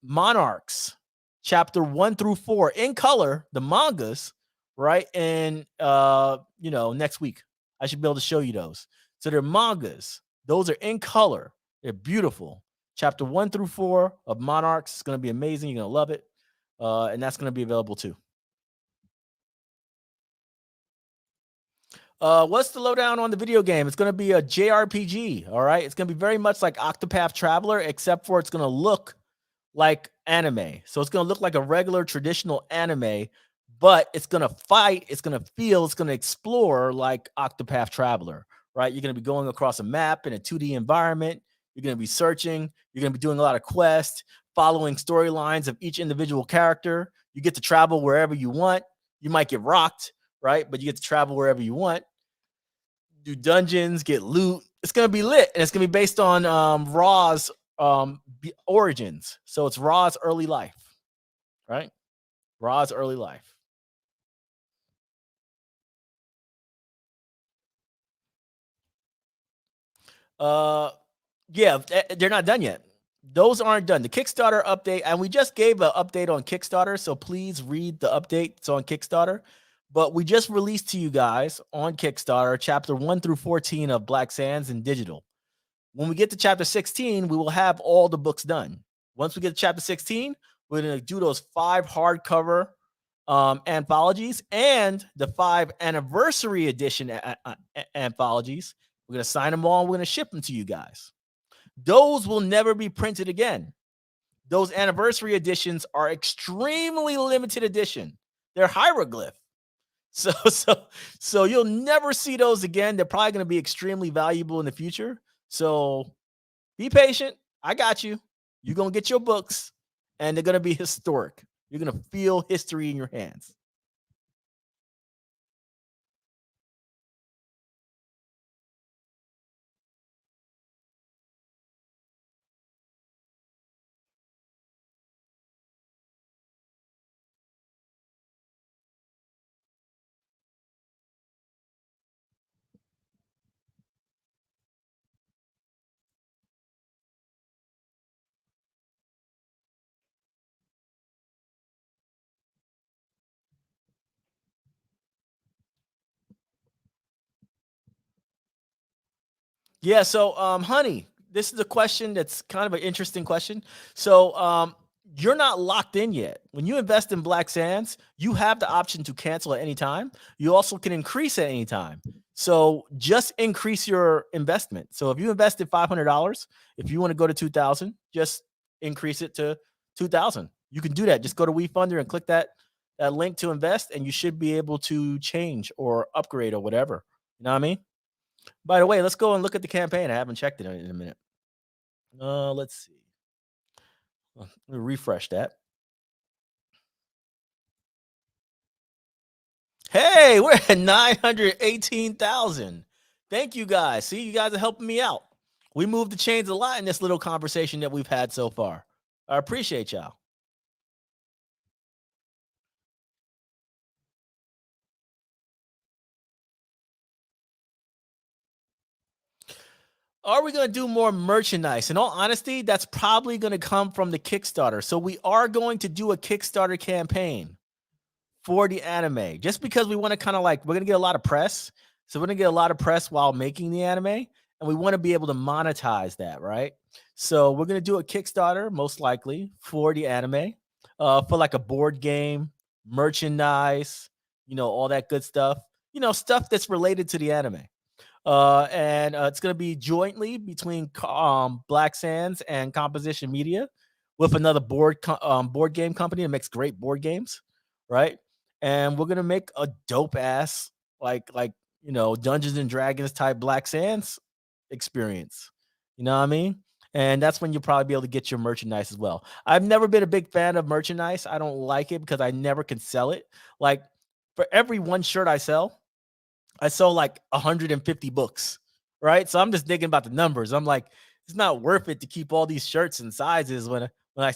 Monarchs chapter 1 through 4 in color, the mangas, right? And next week I should be able to show you those. So they're mangas. Those are in color. They're beautiful. Chapter 1 through 4 of Monarchs is going to be amazing. You're going to love it. And that's going to be available too. What's the lowdown on the video game? It's going to be a JRPG. All right. It's going to be very much like Octopath Traveler, except for it's going to look like anime. So it's going to look like a regular traditional anime, but it's going to fight, it's going to feel, it's going to explore like Octopath Traveler, right? You're going to be going across a map in a 2D environment. You're going to be searching. You're going to be doing a lot of quests, following storylines of each individual character. You get to travel wherever you want. You might get rocked, right? But you get to travel wherever you want, do dungeons, get loot. It's gonna be lit, and it's gonna be based on Raw's origins. So it's Raw's early life, right? Raw's early life. Uh, yeah, they're not done yet. Those aren't done. The Kickstarter update, and we just gave an update on Kickstarter, so please read the update. It's on Kickstarter. But we just released to you guys on Kickstarter chapter 1 through 14 of Black Sands in digital. When we get to chapter 16, we will have all the books done. Once we get to chapter 16, we're going to do those 5 hardcover anthologies and the 5 anniversary edition anthologies. We're going to sign them all. And we're going to ship them to you guys. Those will never be printed again. Those anniversary editions are extremely limited edition. They're hieroglyph. So, so, so you'll never see those again. They're probably going to be extremely valuable in the future. So be patient. I got you. You're going to get your books and they're going to be historic. You're going to feel history in your hands. Yeah, so honey, this is a question that's kind of an interesting question. So you're not locked in yet. When you invest in Black Sands, you have the option to cancel at any time. You also can increase at any time. So just increase your investment. So if you invested $500, if you want to go to 2000, just increase it to 2000. You can do that. Just go to WeFunder and click that link to invest and you should be able to change or upgrade or whatever. You know what I mean? By the way, let's go and look at the campaign. I haven't checked it in a minute. Let's see. Let me refresh that. Hey, we're at 918,000. Thank you guys. See, you guys are helping me out. We moved the chains a lot in this little conversation that we've had so far. I appreciate y'all. Are we going to do more merchandise? In all honesty, that's probably going to come from the Kickstarter. So we are going to do a Kickstarter campaign for the anime just because we want to kind of like, we're going to get a lot of press. So we're going to get a lot of press while making the anime and we want to be able to monetize that, right? So we're going to do a Kickstarter most likely for the anime, for like a board game, merchandise, all that good stuff, stuff that's related to the anime. And it's going to be jointly between Black Sands and Composition Media with another board game company that makes great board games, right? And we're gonna make a dope ass Dungeons and Dragons type Black Sands experience. You know what I mean? And that's when you'll probably be able to get your merchandise as well. I've never been a big fan of merchandise. I don't like it because I never can sell it. Like for every one shirt I sold like 150 books, right? So I'm just thinking about the numbers. I'm like, it's not worth it to keep all these shirts and sizes when I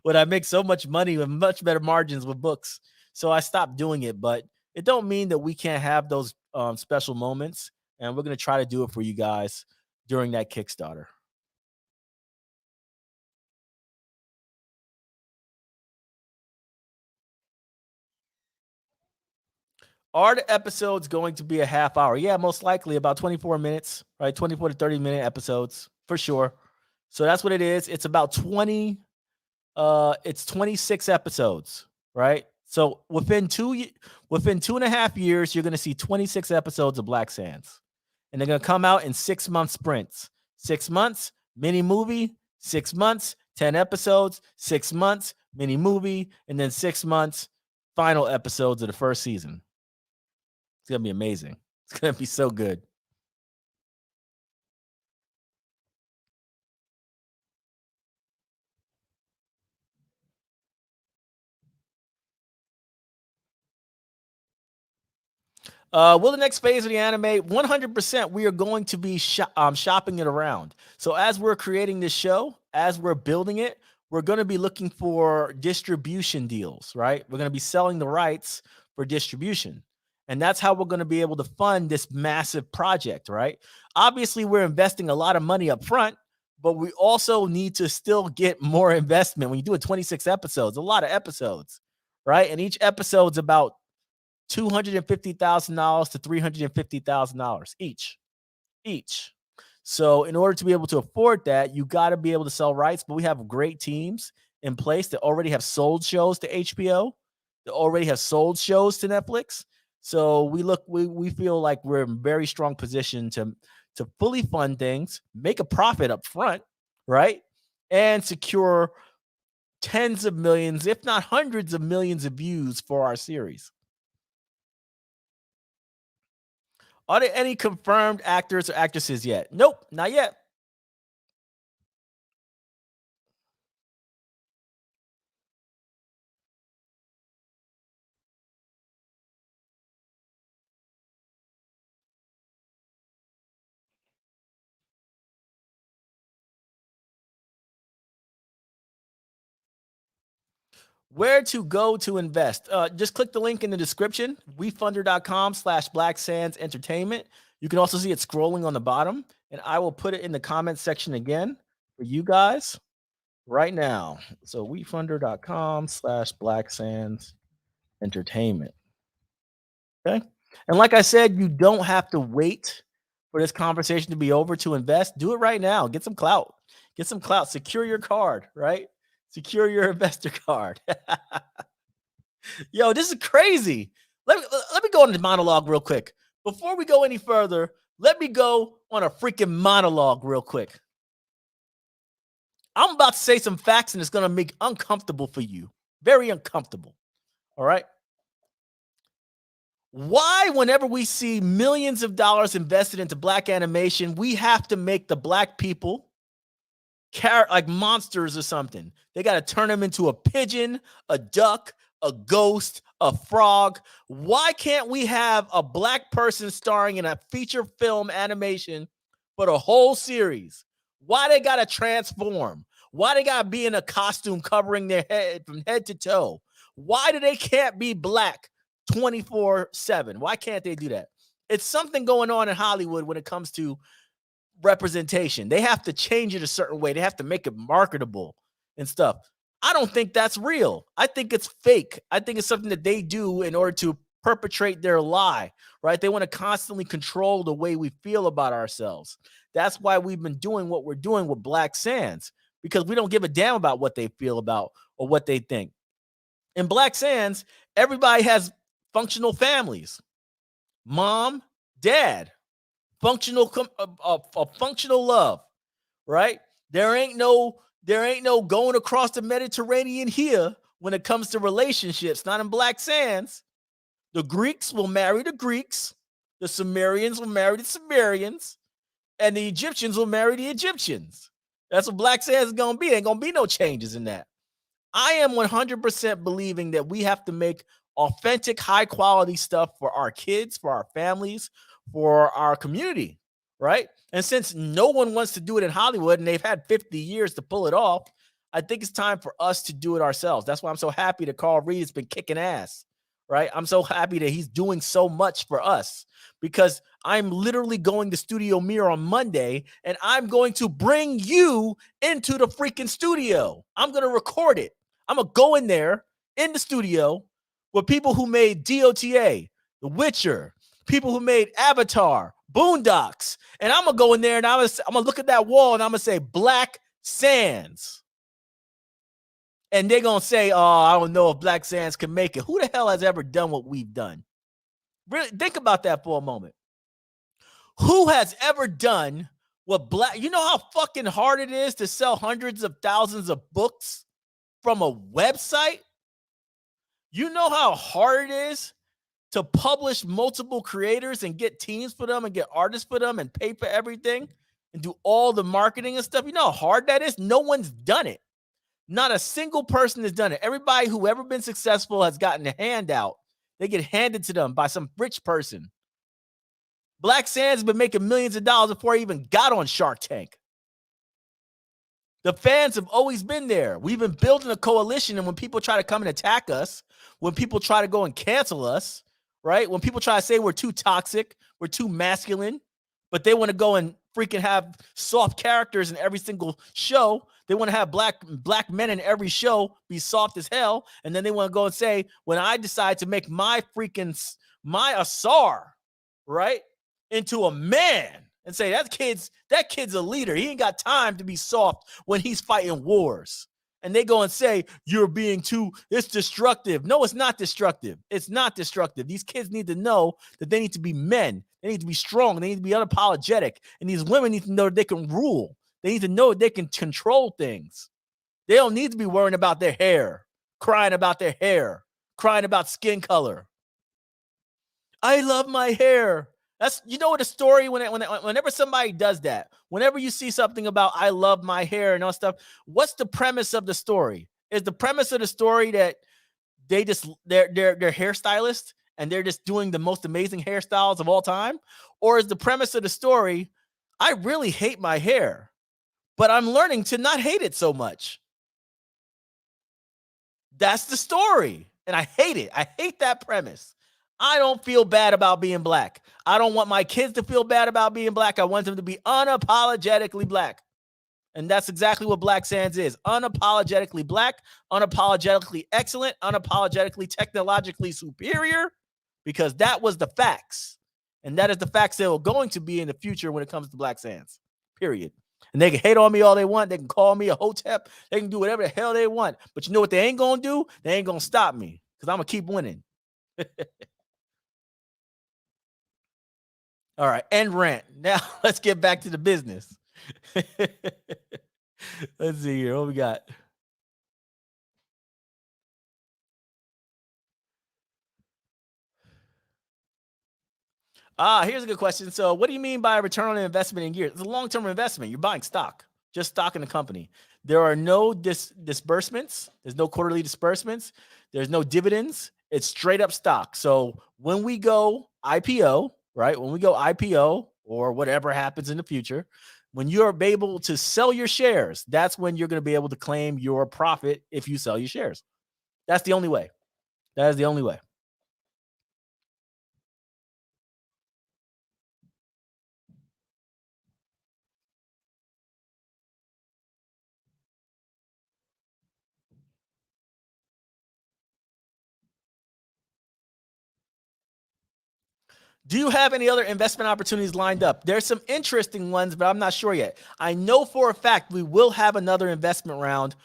when I make so much money with much better margins with books. So I stopped doing it, but it don't mean that we can't have those special moments. And we're gonna try to do it for you guys during that Kickstarter. Are the episodes going to be a half hour? Yeah, most likely about 24 minutes, right? 24 to 30-minute episodes for sure. So that's what it is. It's about it's 26 episodes, right? So within 2.5 years, you're gonna see 26 episodes of Black Sands. And they're gonna come out in 6-month sprints. 6 months, mini movie, 6 months, 10 episodes, 6 months, mini movie, and then 6 months, final episodes of the first season. It's gonna be amazing. It's gonna be so good. Well, the next phase of the anime, 100%, we are going to be shopping it around. So as we're creating this show, as we're building it, we're going to be looking for distribution deals, right? We're going to be selling the rights for distribution. And that's how we're going to be able to fund this massive project, right? Obviously, we're investing a lot of money up front, but we also need to still get more investment. When you do a 26 episodes, a lot of episodes, right? And each episode's about $250,000 to $350,000 each. So in order to be able to afford that, you got to be able to sell rights. But we have great teams in place that already have sold shows to HBO. that already have sold shows to Netflix. So we feel like we're in a very strong position to fully fund things, make a profit up front, right? And secure tens of millions, if not hundreds of millions of views for our series. Are there any confirmed actors or actresses yet? Nope, not yet. Where to go to invest? Just click the link in the description, wefunder.com/Black Sands Entertainment. You can also see it scrolling on the bottom, and I will put it in the comment section again for you guys right now. So wefunder.com/Black Sands Entertainment. Okay. And like I said, you don't have to wait for this conversation to be over to invest. Do it right now. Get some clout. Get some clout. Secure your card, right? Secure your investor card. Yo, this is crazy. Let me go on the monologue real quick. Before we go any further, let me go on a freaking monologue real quick. I'm about to say some facts and it's going to make uncomfortable for you. Very uncomfortable. All right. Why, whenever we see millions of dollars invested into black animation, we have to make the black people like monsters or something? They got to turn them into a pigeon, a duck, a ghost, a frog. Why can't we have a black person starring in a feature film animation for the whole series? Why they got to transform? Why they got to be in a costume covering their head from head to toe? Why do they can't be black 24/7? Why can't they do that? It's something going on in Hollywood when it comes to representation. They have to change it a certain way. They have to make it marketable and stuff. I don't think that's real. I think it's fake. I think it's something that they do in order to perpetrate their lie, right? They want to constantly control the way we feel about ourselves. That's why we've been doing what we're doing with Black Sands, because we don't give a damn about what they feel about or what they think. In Black Sands, everybody has functional families. Mom, dad, functional functional love, right? There ain't no going across the Mediterranean here when it comes to relationships. Not in Black Sands. The Greeks will marry the Greeks, the Sumerians will marry the Sumerians, and the Egyptians will marry the Egyptians. That's what Black Sands is gonna be. Ain't gonna be no changes in that. I am 100% believing that we have to make authentic, high quality stuff for our kids, for our families, for our community, right? And since no one wants to do it in Hollywood and they've had 50 years to pull it off, I think it's time for us to do it ourselves. That's why I'm so happy that Carl Reed has been kicking ass, right? I'm so happy that he's doing so much for us because I'm literally going to Studio Mirror on Monday and I'm going to bring you into the freaking studio. I'm going to record it. I'm going to go in there in the studio with people who made DOTA, The Witcher, people who made Avatar, Boondocks. And I'm going to go in there and I'm going to look at that wall and I'm going to say Black Sands. And they're going to say, oh, I don't know if Black Sands can make it. Who the hell has ever done what we've done? Really think about that for a moment. Who has ever done what Black, you know how fucking hard it is to sell hundreds of thousands of books from a website? You know how hard it is to publish multiple creators and get teams for them and get artists for them and pay for everything and do all the marketing and stuff? You know how hard that is? No one's done it. Not a single person has done it. Everybody who ever been successful has gotten a handout. They get handed to them by some rich person. Black Sands has been making millions of dollars before he even got on Shark Tank. The fans have always been there. We've been building a coalition, and when people try to come and attack us, when people try to go and cancel us, right? When people try to say we're too toxic, we're too masculine, but they want to go and freaking have soft characters in every single show. They want to have black men in every show be soft as hell, and then they want to go and say, when I decide to make my Asar, right, into a man, and say that kid's a leader. He ain't got time to be soft when he's fighting wars. and they go and say, you're being it's destructive. No, it's not destructive. It's not destructive. These kids need to know that they need to be men. They need to be strong. They need to be unapologetic. And these women need to know that they can rule. They need to know that they can control things. They don't need to be worrying about their hair, crying about their hair, crying about skin color. I love my hair. That's, you know what, a story whenever somebody does that, whenever you see something about I love my hair and all stuff, what's the premise of the story? Is the premise of the story that they're hairstylists and they're just doing the most amazing hairstyles of all time? Or is the premise of the story, I really hate my hair, but I'm learning to not hate it so much? That's the story. And I hate it. I hate that premise. I don't feel bad about being black. I don't want my kids to feel bad about being black. I want them to be unapologetically black. And that's exactly what Black Sands is. Unapologetically black, unapologetically excellent, unapologetically technologically superior, because that was the facts. And that is the facts that are going to be in the future when it comes to Black Sands, period. And they can hate on me all they want. They can call me a hotep. They can do whatever the hell they want. But you know what they ain't going to do? They ain't going to stop me, because I'm going to keep winning. All right, end rant. Now let's get back to the business. Let's see here. What we got? Here's a good question. So, what do you mean by return on investment in years? It's a long-term investment. You're buying stock, just stock in the company. There are no disbursements. There's no quarterly disbursements. There's no dividends. It's straight up stock. So when we go IPO, right? When we go IPO or whatever happens in the future, when you're able to sell your shares, that's when you're going to be able to claim your profit if you sell your shares. That's the only way. That is the only way. Do you have any other investment opportunities lined up? There's some interesting ones, but I'm not sure yet. I know for a fact we will have another investment round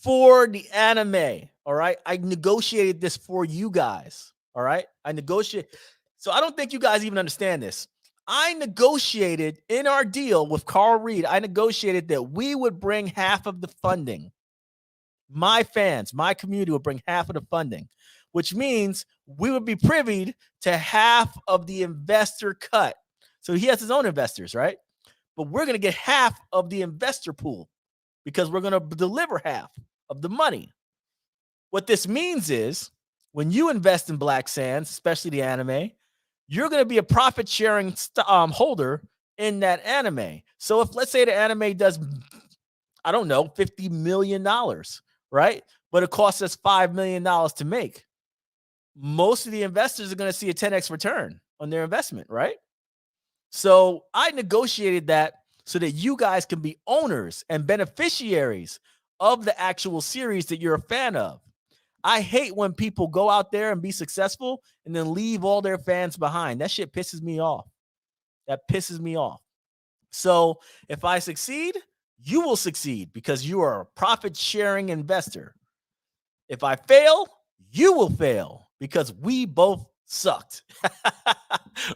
for the anime. All right. I negotiated this for you guys. All right. I negotiate. So I don't think you guys even understand this. I negotiated in our deal with Carl Reed. I negotiated that we would bring half of the funding. My fans, my community would bring half of the funding, which means we would be privy to half of the investor cut. So he has his own investors, right? But we're going to get half of the investor pool because we're going to deliver half of the money. What this means is when you invest in Black Sands, especially the anime, you're going to be a profit sharing holder in that anime. So if, let's say, the anime does, I don't know, $50 million, right? But it costs us $5 million to make. Most of the investors are going to see a 10x return on their investment, right? So I negotiated that so that you guys can be owners and beneficiaries of the actual series that you're a fan of. I hate when people go out there and be successful and then leave all their fans behind. That shit pisses me off. That pisses me off. So if I succeed, you will succeed because you are a profit sharing investor. If I fail, you will fail because we both sucked.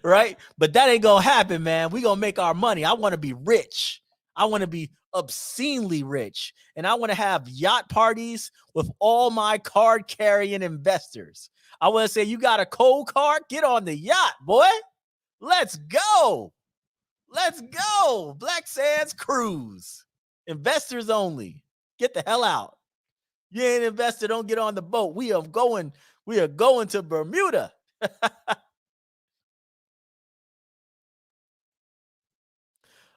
Right? But that ain't gonna happen, man. We gonna make our money. I want to be rich. I want to be obscenely rich. And I want to have yacht parties with all my card carrying investors. I want to say, you got a cold card? Get on the yacht, boy. Let's go. Let's go. Black Sands Cruise. Investors only. Get the hell out. You ain't an investor, don't get on the boat. We are going to Bermuda.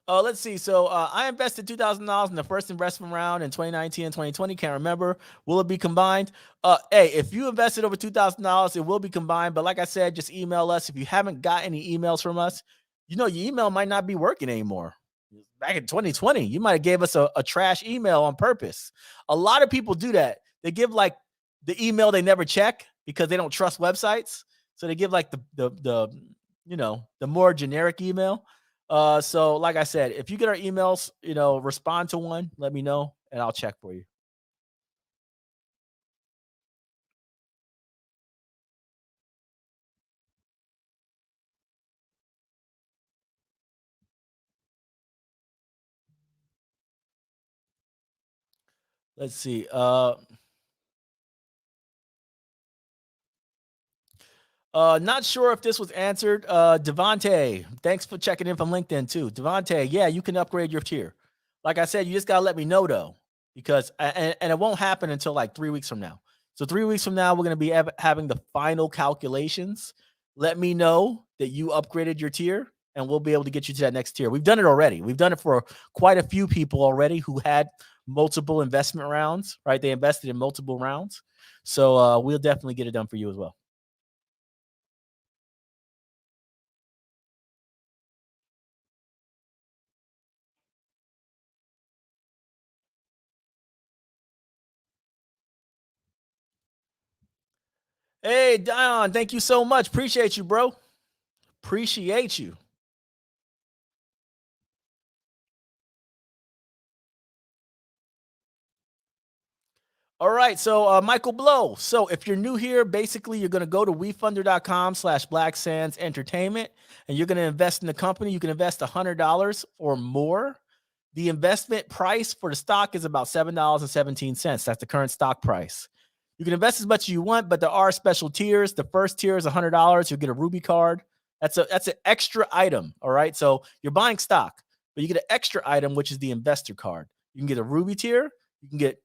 Let's see. So I invested $2,000 in the first investment round in 2019 and 2020. Can't remember. Will it be combined? Hey, if you invested over $2,000, it will be combined. But like I said, just email us. If you haven't got any emails from us, your email might not be working anymore. Back in 2020, you might have gave us a trash email on purpose. A lot of people do that. They give like the email they never check because they don't trust websites. So they give like the more generic email. So like I said, if you get our emails, respond to one, let me know and I'll check for you. Let's see. Not sure if this was answered. Devontae, thanks for checking in from LinkedIn too. Devontae, yeah, you can upgrade your tier. Like I said, you just gotta let me know though, because and it won't happen until like 3 weeks from now. So 3 weeks from now, we're gonna be having the final calculations. Let me know that you upgraded your tier, and we'll be able to get you to that next tier. We've done it already. We've done it for quite a few people already who had multiple investment rounds. Right, they invested in multiple rounds. So we'll definitely get it done for you as well. Hey, Dion, thank you so much. Appreciate you, bro. Appreciate you. All right, so Michael Blow. So if you're new here, basically you're going to go to wefunder.com/Black Sands Entertainment, and you're going to invest in the company. You can invest $100 or more. The investment price for the stock is about $7.17. That's the current stock price. You can invest as much as you want, but there are special tiers. The first tier is $100. You'll get a Ruby card. That's an extra item. All right, so you're buying stock, but you get an extra item, which is the investor card. You can get a Ruby tier. You can get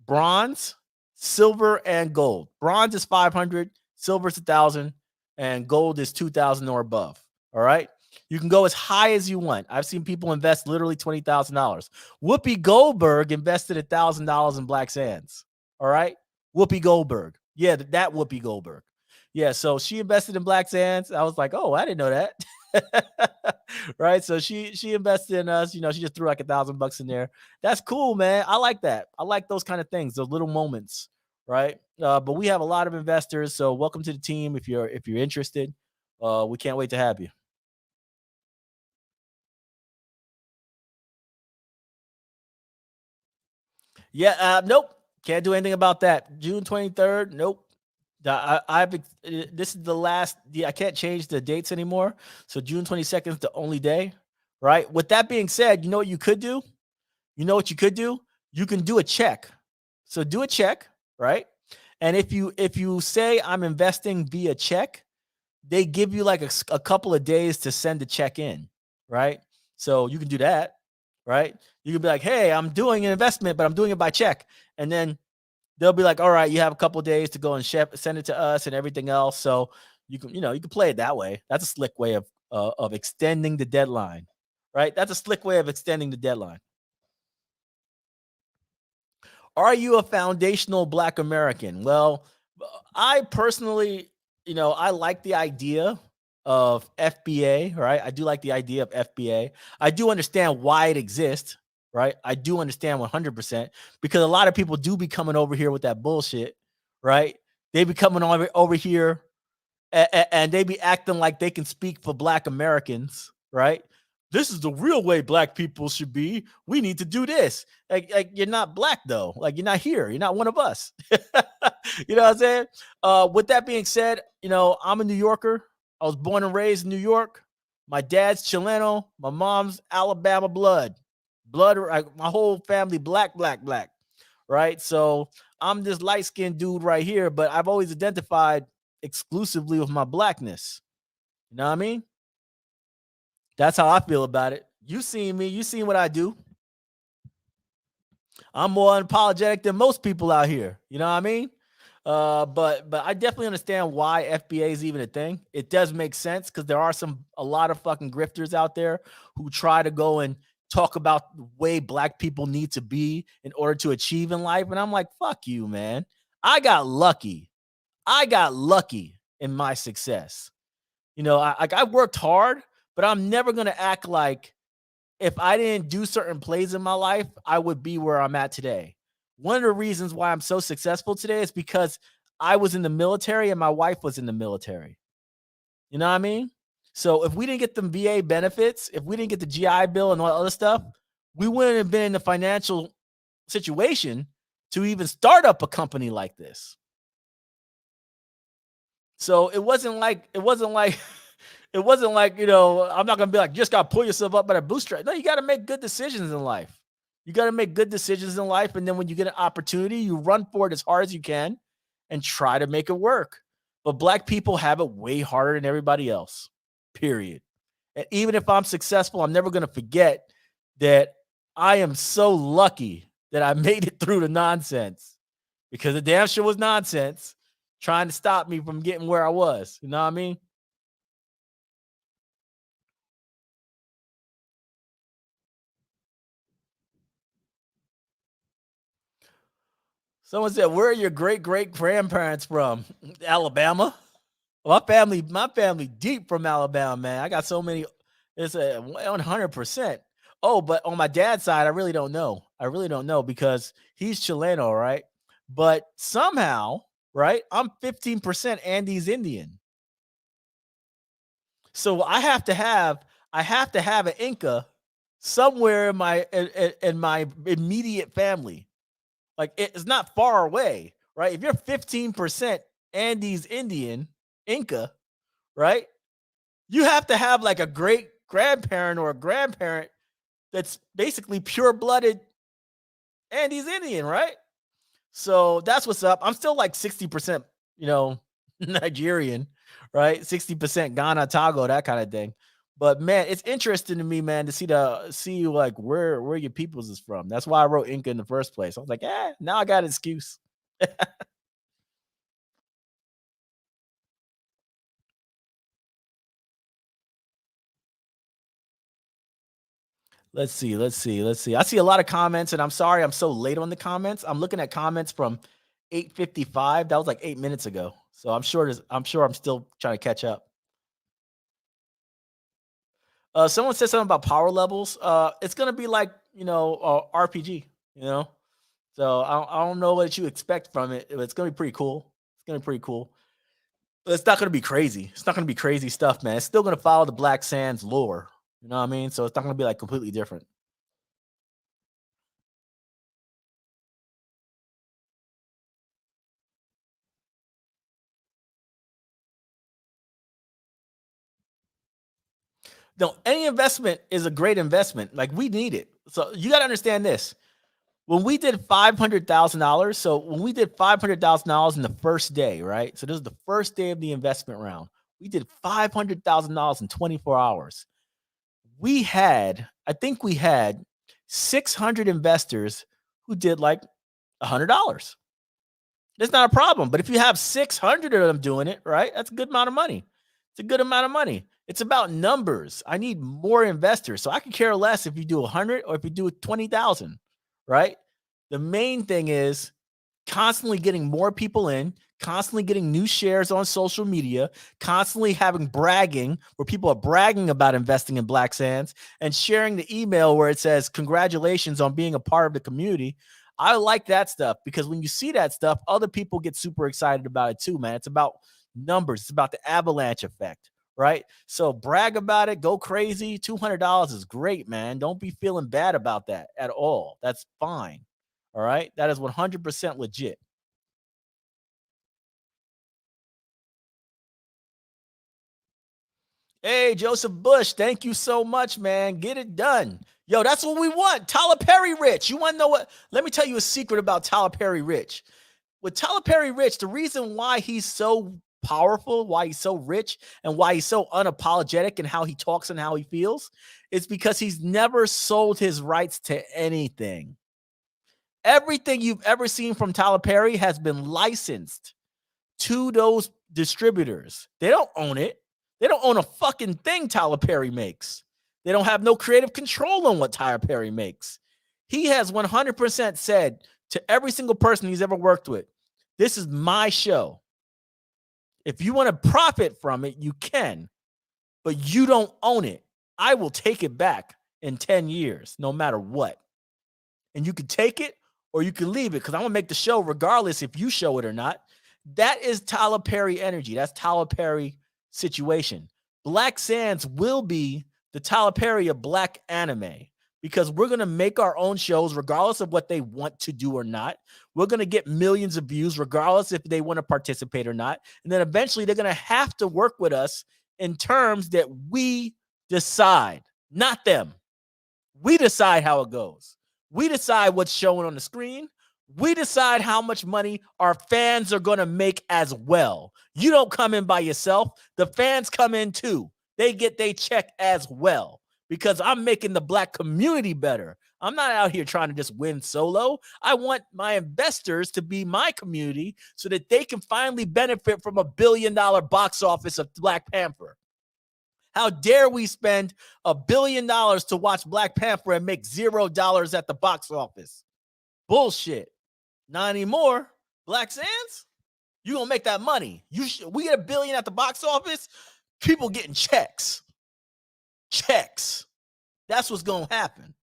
bronze, silver, and gold. Bronze is 500, silver is 1,000, and gold is 2,000 or above. All right. You can go as high as you want. I've seen people invest literally $20,000. Whoopi Goldberg invested $1,000 in Black Sands. All right. Whoopi Goldberg. Yeah, that Whoopi Goldberg. Yeah, so she invested in Black Sands. I was like, oh, I didn't know that. Right. So she invested in us. She just threw like $1,000 in there. That's cool, man. I like that. I like those kind of things, those little moments, right? But we have a lot of investors, so welcome to the team if you're interested. We can't wait to have you. Yeah, nope, can't do anything about that. June 23rd, nope. This is the last. Yeah, I can't change the dates anymore. So June 22nd is the only day, right? With that being said, you know what you could do? You know what you could do? You can do a check. So do a check, right? And if you say I'm investing via check, they give you like a couple of days to send the check in, right? So you can do that, right? You can be like, "Hey, I'm doing an investment, but I'm doing it by check." And then they'll be like, "All right, you have a couple of days to go and send it to us and everything else." So you can play it that way. That's a slick way of extending the deadline, right? That's a slick way of extending the deadline. Are you a foundational Black American? Well, I personally, I like the idea of FBA, right? I do like the idea of FBA. I do understand why it exists, right? I do understand 100% because a lot of people do be coming over here with that bullshit, right? They be coming over here and they be acting like they can speak for Black Americans, right? This is the real way Black people should be. We need to do this. Like you're not Black though. Like you're not here. You're not one of us. You know what I'm saying? With that being said, I'm a New Yorker. I was born and raised in New York. My dad's Chileno. My mom's Alabama blood. Like my whole family, black, black, black. Right. So I'm this light skinned dude right here, but I've always identified exclusively with my blackness. You know what I mean? That's how I feel about it. You seen me, you seen what I do. I'm more unapologetic than most people out here. You know what I mean? But I definitely understand why FBA is even a thing. It does make sense because there are a lot of fucking grifters out there who try to go and talk about the way Black people need to be in order to achieve in life. And I'm like, fuck you, man. I got lucky. I got lucky in my success. I worked hard, but I'm never gonna act like if I didn't do certain plays in my life, I would be where I'm at today. One of the reasons why I'm so successful today is because I was in the military and my wife was in the military. You know what I mean? So if we didn't get them VA benefits, if we didn't get the GI Bill and all that other stuff, we wouldn't have been in the financial situation to even start up a company like this. So it wasn't like it wasn't like, I'm not gonna be like, just gotta pull yourself up by the bootstrap. No, you gotta make good decisions in life. You got to make good decisions in life. And then when you get an opportunity, you run for it as hard as you can and try to make it work. But black people have it way harder than everybody else, period. And even if I'm successful, I'm never going to forget that I am so lucky that I made it through the nonsense, because the damn sure was nonsense trying to stop me from getting where I was. You know what I mean? Someone said, "Where are your great great grandparents from?" Alabama. My family deep from Alabama, man. I got so many. It's a 100%. Oh, but on my dad's side, I really don't know. I really don't know because he's Chileno, right? But somehow, right, I'm 15% Andes Indian. So I have to have an Inca somewhere in my immediate family. Like, it's not far away, right? If you're 15% Andes Indian, Inca, right? You have to have like a great grandparent or a grandparent that's basically pure blooded Andes Indian, right? So that's what's up. I'm still like 60%, you know, Nigerian, right? 60% Ghana, Togo, that kind of thing. But man, it's interesting to me, man, to see like where your peoples is from. That's why I wrote Inca in the first place. I was like, now I got an excuse. Let's see. I see a lot of comments, and I'm sorry I'm so late on the comments. I'm looking at comments from 8:55. That was like 8 minutes ago. So I'm sure I'm still trying to catch up. Someone said something about power levels. It's gonna be like, RPG. You know, so I don't know what you expect from it. But it's gonna be pretty cool. It's gonna be pretty cool. But it's not gonna be crazy. It's not gonna be crazy stuff, man. It's still gonna follow the Black Sands lore. You know what I mean? So it's not gonna be like completely different. No, any investment is a great investment. Like, we need it. So you got to understand this. When we did $500,000, so when we did $500,000 in the first day, right? So this is the first day of the investment round. We did $500,000 in 24 hours. I think we had 600 investors who did like $100. That's not a problem. But if you have 600 of them doing it, right? That's a good amount of money. It's a good amount of money. It's about numbers. I need more investors. So I could care less if you do 100 or if you do 20,000, right? The main thing is constantly getting more people in, constantly getting new shares on social media, constantly having bragging where people are bragging about investing in Black Sands, and sharing the email where it says, "Congratulations on being a part of the community." I like that stuff because when you see that stuff, other people get super excited about it too, man. It's about numbers, it's about the avalanche effect, right? So brag about it, go crazy. $200 is great, man. Don't be feeling bad about that at all. That's fine. All right. That is 100% legit. Hey, Joseph Bush, thank you so much, man. Get it done. Yo, that's what we want. Tyler Perry Rich. You want to know what? Let me tell you a secret about Tyler Perry Rich. With Tyler Perry Rich, the reason why he's so powerful, why he's so rich, and why he's so unapologetic in how he talks and how he feels is because he's never sold his rights to anything. Everything you've ever seen from Tyler Perry has been licensed to those distributors. They don't own it. They don't own a fucking thing Tyler Perry makes. They don't have no creative control on what Tyler Perry makes. He has 100% said to every single person he's ever worked with, "This is my show. If you want to profit from it, you can, but you don't own it. I will take it back in 10 years, no matter what. And you can take it or you can leave it because I'm going to make the show regardless if you show it or not." That is Tyler Perry energy. That's Tyler Perry situation. Black Sands will be the Tyler Perry of black anime because we're going to make our own shows regardless of what they want to do or not. We're going to get millions of views regardless if they want to participate or not. And then eventually they're going to have to work with us in terms that we decide, not them. We decide how it goes. We decide what's showing on the screen. We decide how much money our fans are going to make as well. You don't come in by yourself. The fans come in too. They get their check as well because I'm making the black community better. I'm not out here trying to just win solo. I want my investors to be my community so that they can finally benefit from $1 billion box office of Black Panther. How dare we spend $1 billion to watch Black Panther and make $0 at the box office? Bullshit. Not anymore. Black Sands, you gonna make that money. We get $1 billion at the box office. People getting checks. Checks. That's what's gonna happen.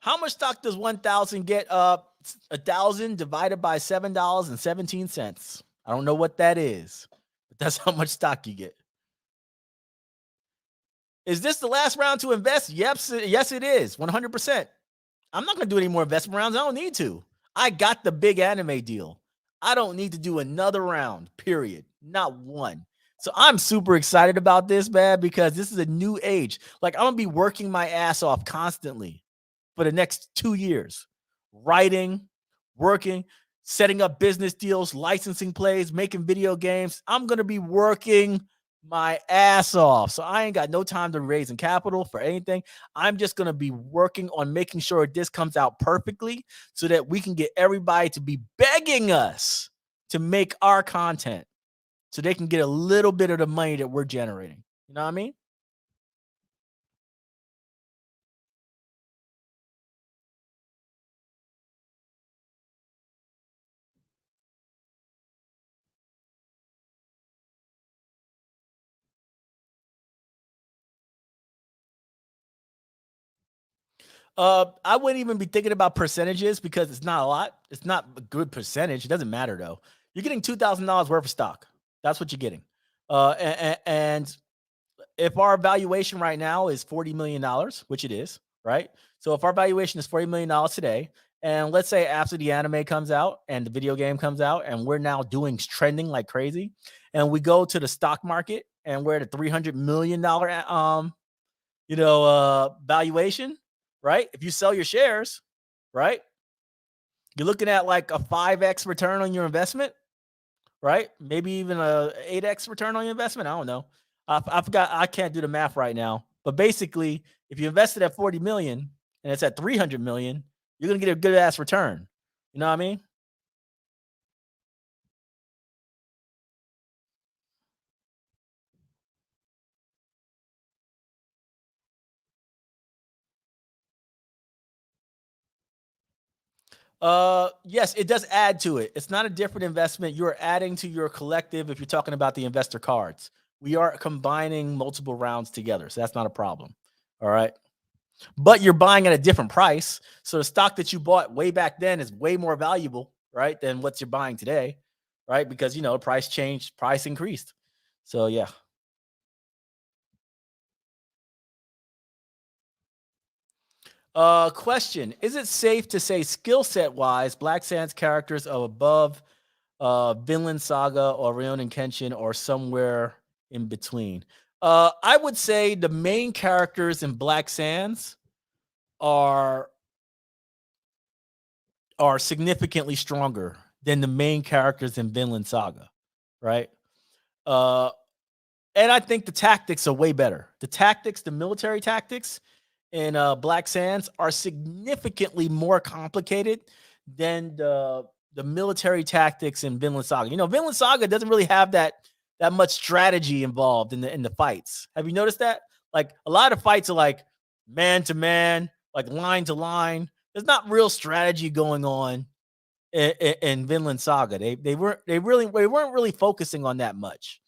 How much stock does 1,000 get? 1,000 divided by $7.17. I don't know what that is, but that's how much stock you get. Is this the last round to invest? Yes, it is. 100%. I'm not going to do any more investment rounds. I don't need to. I got the big anime deal. I don't need to do another round, period. Not one. So I'm super excited about this, man, because this is a new age. Like, I'm going to be working my ass off constantly for the next 2 years, writing, working, setting up business deals, licensing plays, making video games. I'm going to be working my ass off. So I ain't got no time to raising capital for anything. I'm just going to be working on making sure this comes out perfectly so that we can get everybody to be begging us to make our content so they can get a little bit of the money that we're generating. You know what I mean? I wouldn't even be thinking about percentages because it's not a lot. It's not a good percentage. It doesn't matter though. You're getting $2,000 worth of stock. That's what you're getting. And if our valuation right now is $40 million, which it is, right? So if our valuation is $40 million today, and let's say after the anime comes out and the video game comes out, and we're now doing trending like crazy, and we go to the stock market and we're at a $300 million valuation, right? If you sell your shares, right, you're looking at like a 5x return on your investment, right? Maybe even a 8x return on your investment. I don't know. I forgot. I can't do the math right now. But basically, if you invested at 40 million and it's at 300 million, you're gonna get a good ass return. You know what I mean? Yes, it does add to it. It's not a different investment. You're adding to your collective if you're talking about the investor cards. We are combining multiple rounds together, so that's not a problem. All right. But you're buying at a different price. So the stock that you bought way back then is way more valuable, right, than what you're buying today, right? Because price changed, price increased. So yeah. Question: is it safe to say skill set wise, Black Sands characters are above Vinland Saga or Rurouni Kenshin or somewhere in between? I would say the main characters in Black Sands are significantly stronger than the main characters in Vinland Saga, right? Uh, and I think the tactics are way better. The tactics, the military tactics in Black Sands are significantly more complicated than the military tactics in Vinland Saga. Vinland Saga doesn't really have that much strategy involved in the fights. Have you noticed that? Like a lot of fights are like man to man, like line to line. There's not real strategy going on in Vinland Saga. They weren't really focusing on that much,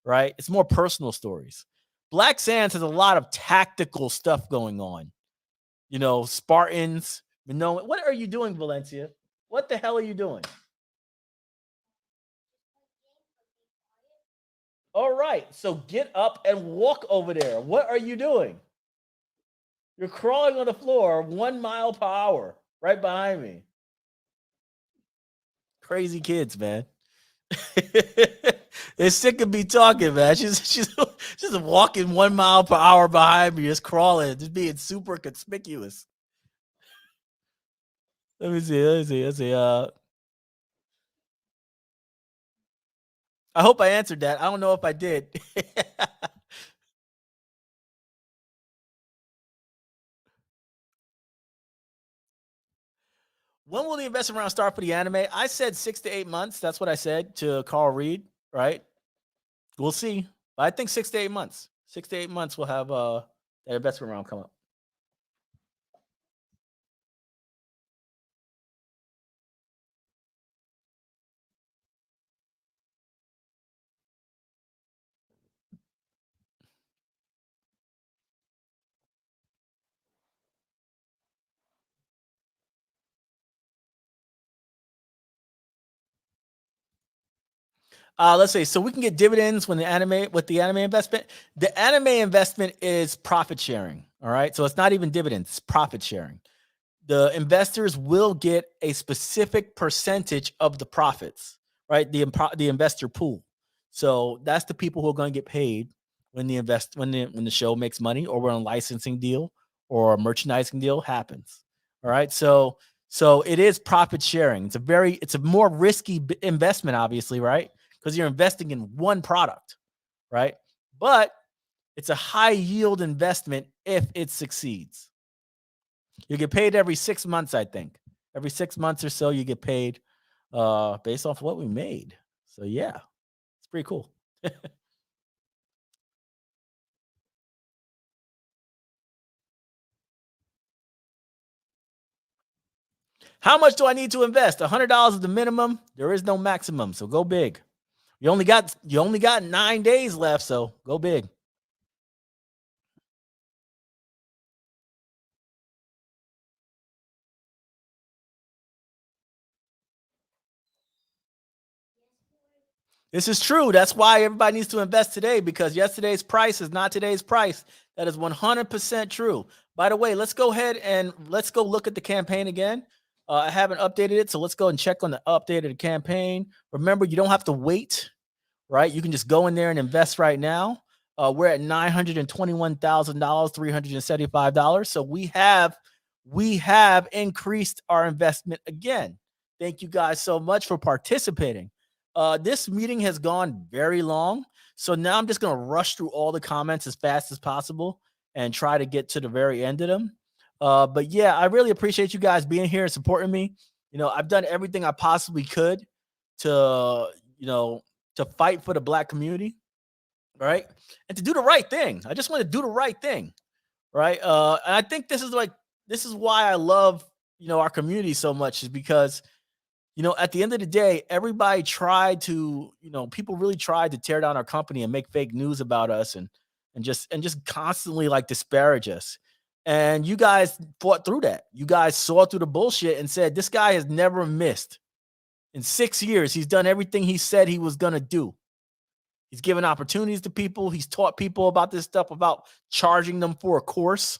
right? It's more personal stories. Black Sands has a lot of tactical stuff going on. Spartans. What are you doing, Valencia? What the hell are you doing? All right, so get up and walk over there. What are you doing? You're crawling on the floor 1 mile per hour right behind me. Crazy kids, man. It's sick of me talking, man. She's walking 1 mile per hour behind me, just crawling, just being super conspicuous. Let me see. Let me see. Let's see. I hope I answered that. I don't know if I did. When will the investment round start for the anime? I said 6 to 8 months. That's what I said to Carl Reed. Right? We'll see. But I think 6 to 8 months. 6 to 8 months we'll have that investment round come up. Let's say so we can get dividends when the anime with the anime investment. The anime investment is profit sharing. All right. So it's not even dividends, it's profit sharing. The investors will get a specific percentage of the profits, right? The investor pool. So that's the people who are going to get paid when the show makes money, or when a licensing deal or a merchandising deal happens. All right. So it is profit sharing. It's a more risky investment, obviously, right? Because you're investing in one product, right? But it's a high yield investment if it succeeds. You get paid every 6 months, I think. Every 6 months or so, you get paid based off what we made. So yeah, it's pretty cool. How much do I need to invest? $100 is the minimum. There is no maximum, so go big. You only got 9 days left, so go big. This is true. That's why everybody needs to invest today, because yesterday's price is not today's price. That is 100% true. By the way, let's go ahead and let's go look at the campaign again. I haven't updated it, so let's go and check on the updated campaign. Remember, you don't have to wait, right? You can just go in there and invest right now. We're at $921,000, $375. So we have increased our investment again. Thank you guys so much for participating. This meeting has gone very long, so now I'm just gonna rush through all the comments as fast as possible and try to get to the very end of them. But yeah, I really appreciate you guys being here and supporting me. I've done everything I possibly could to you know to fight for the black community, right? And to do the right thing. I just want to do the right thing, right? And I think this is why I love our community so much, is because at the end of the day, everybody tried to, people really tried to tear down our company and make fake news about us, and just constantly like disparage us. And you guys fought through that. You guys saw through the bullshit and said, this guy has never missed. In 6 years, he's done everything he said he was gonna do. He's given opportunities to people. He's taught people about this stuff, about charging them for a course,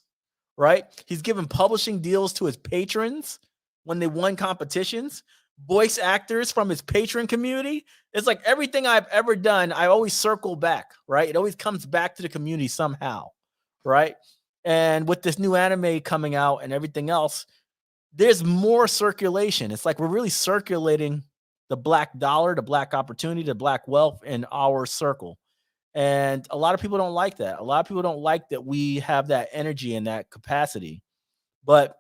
right? He's given publishing deals to his patrons when they won competitions, voice actors from his patron community. It's like everything I've ever done, I always circle back, right? It always comes back to the community somehow, right? And with this new anime coming out and everything else, there's more circulation. It's like we're really circulating the black dollar, the black opportunity, the black wealth in our circle. And a lot of people don't like that. A lot of people don't like that we have that energy and that capacity, but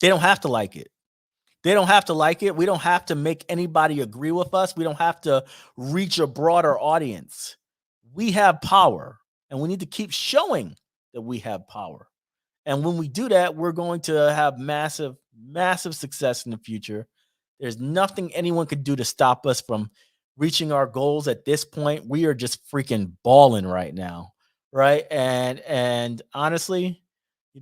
they don't have to like it. They don't have to like it. We don't have to make anybody agree with us. We don't have to reach a broader audience. We have power, and we need to keep showing that we have power. And when we do that, we're going to have massive, massive success in the future. There's nothing anyone could do to stop us from reaching our goals at this point. We are just freaking balling right now, right? And honestly,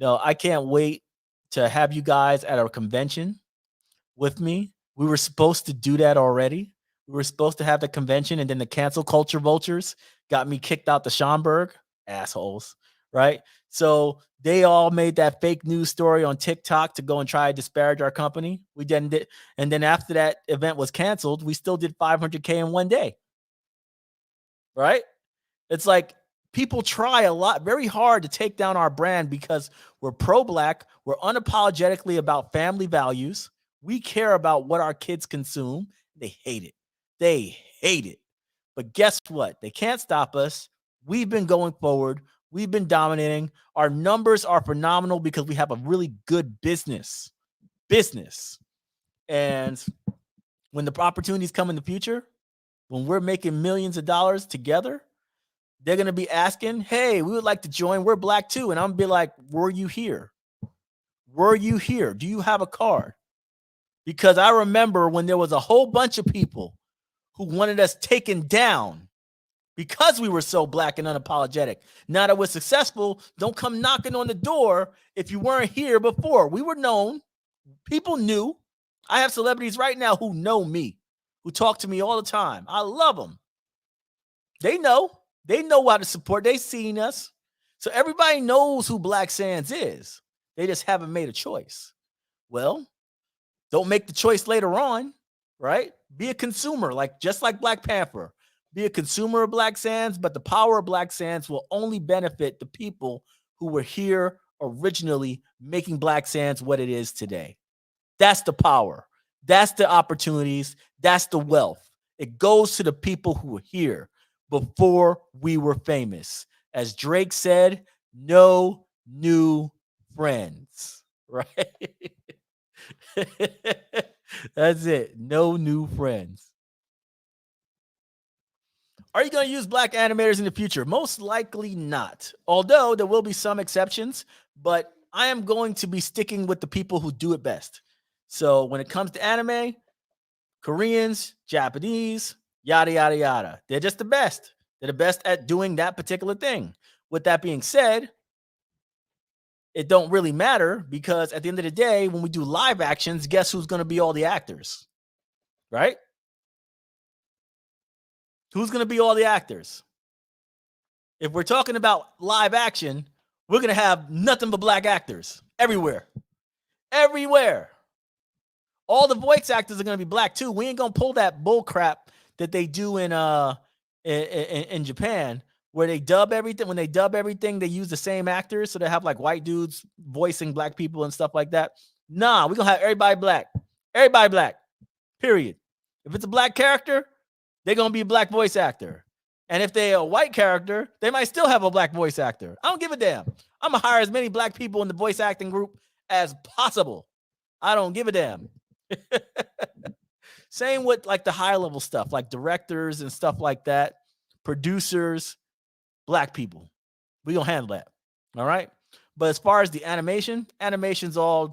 I can't wait to have you guys at our convention with me. We were supposed to do that already. We were supposed to have the convention, and then the cancel culture vultures got me kicked out the Schaumburg. Assholes, right? So they all made that fake news story on TikTok to go and try to disparage our company. We did, and then after that event was canceled, we still did 500K in one day. right? It's like people try a lot, very hard to take down our brand because we're pro black. We're unapologetically about family values. We care about what our kids consume. They hate it. They hate it. But guess what? They can't stop us. We've been going forward. We've been dominating. Our numbers are phenomenal because we have a really good business. And when the opportunities come in the future, when we're making millions of dollars together, they're going to be asking, hey, we would like to join. We're black too. And I'm going to be like, were you here? Were you here? Do you have a card? Because I remember when there was a whole bunch of people who wanted us taken down because we were so black and unapologetic. Now that we're successful, don't come knocking on the door if you weren't here before. We were known. People knew. I have celebrities right now who know me, who talk to me all the time. I love them. They know. They know how to support. They've seen us. So everybody knows who Black Sands is. They just haven't made a choice. Well, don't make the choice later on, right? Be a consumer, just like Black Panther. Be a consumer of Black Sands, but the power of Black Sands will only benefit the people who were here originally making Black Sands what it is today. That's the power. That's the opportunities. That's the wealth. It goes to the people who were here before we were famous. As Drake said, no new friends, right? That's it. No new friends. Are you going to use black animators in the future? Most likely not. Although there will be some exceptions, but I am going to be sticking with the people who do it best. So when it comes to anime, Koreans, Japanese, yada, yada, yada. They're just the best. They're the best at doing that particular thing. With that being said, it don't really matter because at the end of the day, when we do live actions, guess who's going to be all the actors? Right? Who's going to be all the actors? If we're talking about live action, we're going to have nothing but black actors everywhere. Everywhere. All the voice actors are going to be black too. We ain't going to pull that bull crap that they do in Japan where they dub everything. When they dub everything, they use the same actors. So they have like white dudes voicing black people and stuff like that. Nah, we're going to have everybody black. Everybody black. Period. If it's a black character, they're going to be a black voice actor. And if they're a white character, they might still have a black voice actor. I don't give a damn. I'm going to hire as many black people in the voice acting group as possible. I don't give a damn. Same with like the high level stuff, like directors and stuff like that, producers, black people. We gonna handle that. All right. But as far as the animation's all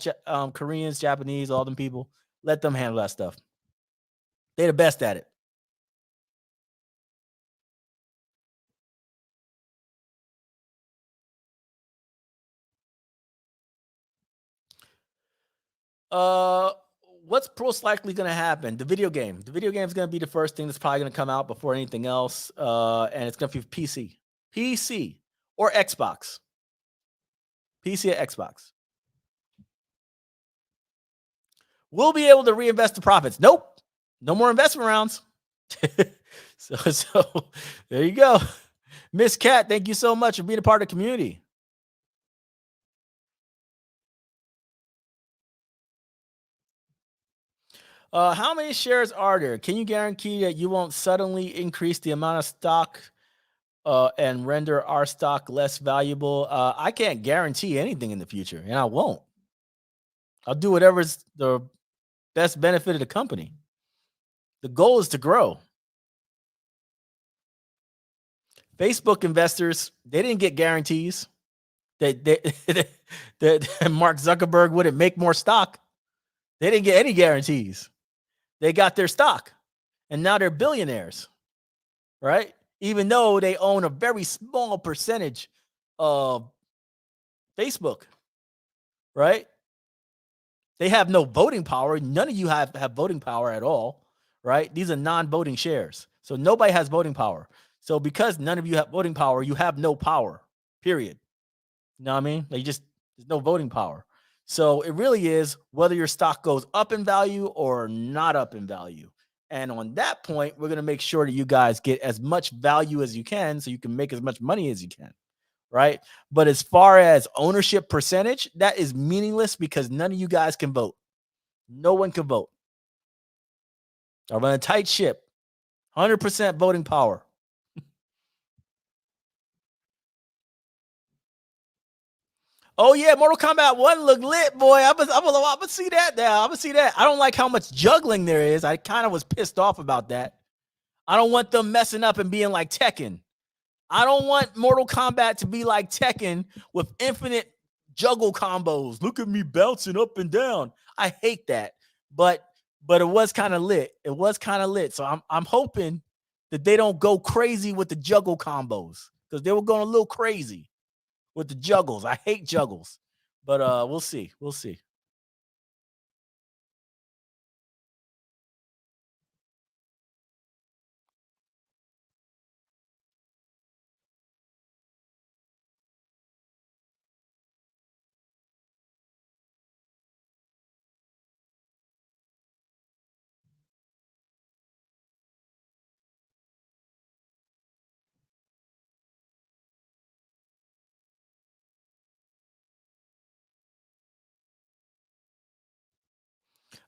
Koreans, Japanese, all them people. Let them handle that stuff. They're the best at it. Uh, what's most likely going to happen? The video game. The video game is going to be the first thing that's probably going to come out before anything else. And it's going to be PC or Xbox, PC or Xbox. We'll be able to reinvest the profits. Nope, no more investment rounds. so there you go, Miss Cat. Thank you so much for being a part of the community. How many shares are there? Can you guarantee that you won't suddenly increase the amount of stock and render our stock less valuable? I can't guarantee anything in the future, and I won't. I'll do whatever's the best benefit of the company. The goal is to grow. Facebook investors, they didn't get guarantees that Mark Zuckerberg wouldn't make more stock. They didn't get any guarantees. They got their stock, and now they're billionaires, right? Even though they own a very small percentage of Facebook, right? They have no voting power. None of you have voting power at all, right? These are non-voting shares. So nobody has voting power. So because none of you have voting power, you have no power, period. You know what I mean? There's no voting power. So it really is whether your stock goes up in value or not up in value. And on that point, we're going to make sure that you guys get as much value as you can so you can make as much money as you can. Right. But as far as ownership percentage, that is meaningless because none of you guys can vote. No one can vote. I run a tight ship, 100% voting power. Oh yeah, Mortal Kombat 1 look lit, boy. I'm gonna see that now. I'm gonna see that. I don't like how much juggling there is. I kind of was pissed off about that. I don't want them messing up and being like Tekken. I don't want Mortal Kombat to be like Tekken with infinite juggle combos. Look at me bouncing up and down. I hate that. But it was kind of lit. It was kind of lit. So I'm hoping that they don't go crazy with the juggle combos because they were going a little crazy with the juggles. I hate juggles. But we'll see. We'll see.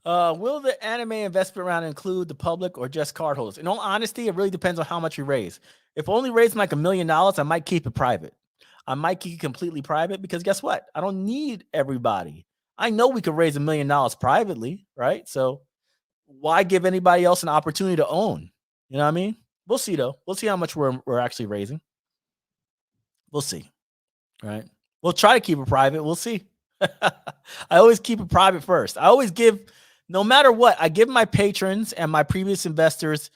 Will the anime investment round include the public or just cardholders? In all honesty, it really depends on how much you raise. If only raising like $1 million, I might keep it private. I might keep it completely private because guess what? I don't need everybody. I know we could raise $1 million privately, right? So why give anybody else an opportunity to own? You know what I mean? We'll see though. We'll see how much we're actually raising. We'll see. Right? We'll try to keep it private. We'll see. I always keep it private first. I always give, no matter what, I give my patrons and my previous investors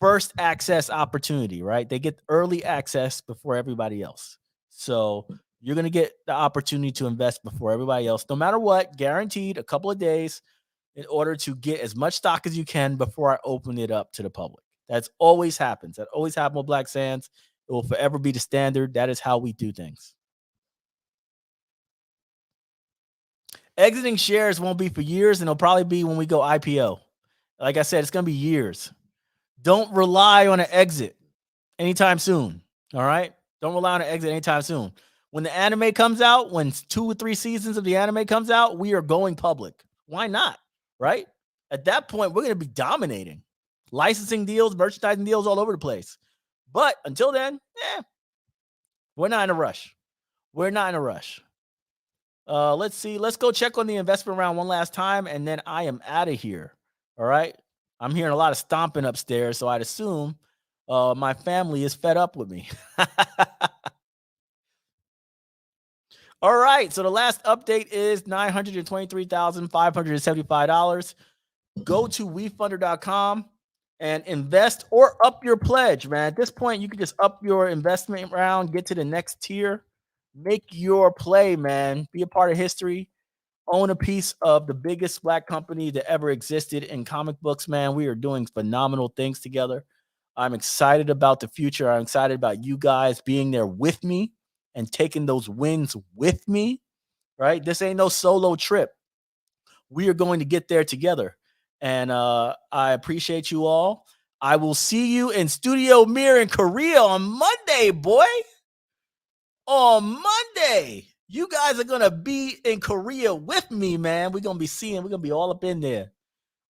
first access opportunity, right? They get early access before everybody else. So you're going to get the opportunity to invest before everybody else, no matter what, guaranteed a couple of days in order to get as much stock as you can before I open it up to the public. That's always happens. That always happened with Black Sands. It will forever be the standard. That is how we do things. Exiting shares won't be for years, and it'll probably be when we go IPO. Like I said, it's going to be years. Don't rely on an exit anytime soon. All right? Don't rely on an exit anytime soon. When the anime comes out, when 2 or 3 seasons of the anime comes out, we are going public. Why not? Right? At that point, we're going to be dominating. Licensing deals, merchandising deals all over the place. But until then, we're not in a rush. We're not in a rush. Let's see. Let's go check on the investment round one last time, and then I am out of here. All right. I'm hearing a lot of stomping upstairs, so I'd assume my family is fed up with me. All right. So the last update is $923,575. Go to wefunder.com and invest or up your pledge, man. At this point, you can just up your investment round, get to the next tier, make your play, man. Be a part of history. Own a piece of the biggest Black company that ever existed in comic books, man. We are doing phenomenal things together. I'm excited about the future. I'm excited about you guys being there with me and taking those wins with me, right? This ain't no solo trip. We are going to get there together. And I appreciate you all. I will see you in Studio Mirror in Korea on Monday, boy. On Monday. You guys are gonna be in Korea with me, man. We're gonna be all up in there.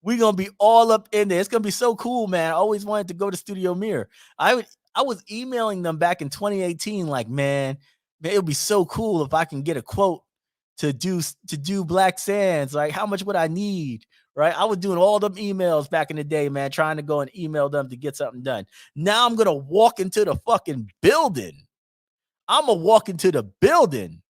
We're gonna be all up in there. It's gonna be so cool, man. I always wanted to go to Studio Mirror. I was emailing them back in 2018, like, man, it would be so cool if I can get a quote to do Black Sands. Like, how much would I need? Right? I was doing all them emails back in the day, man, trying to go and email them to get something done. Now I'm gonna walk into the fucking building. I'm gonna walk into the building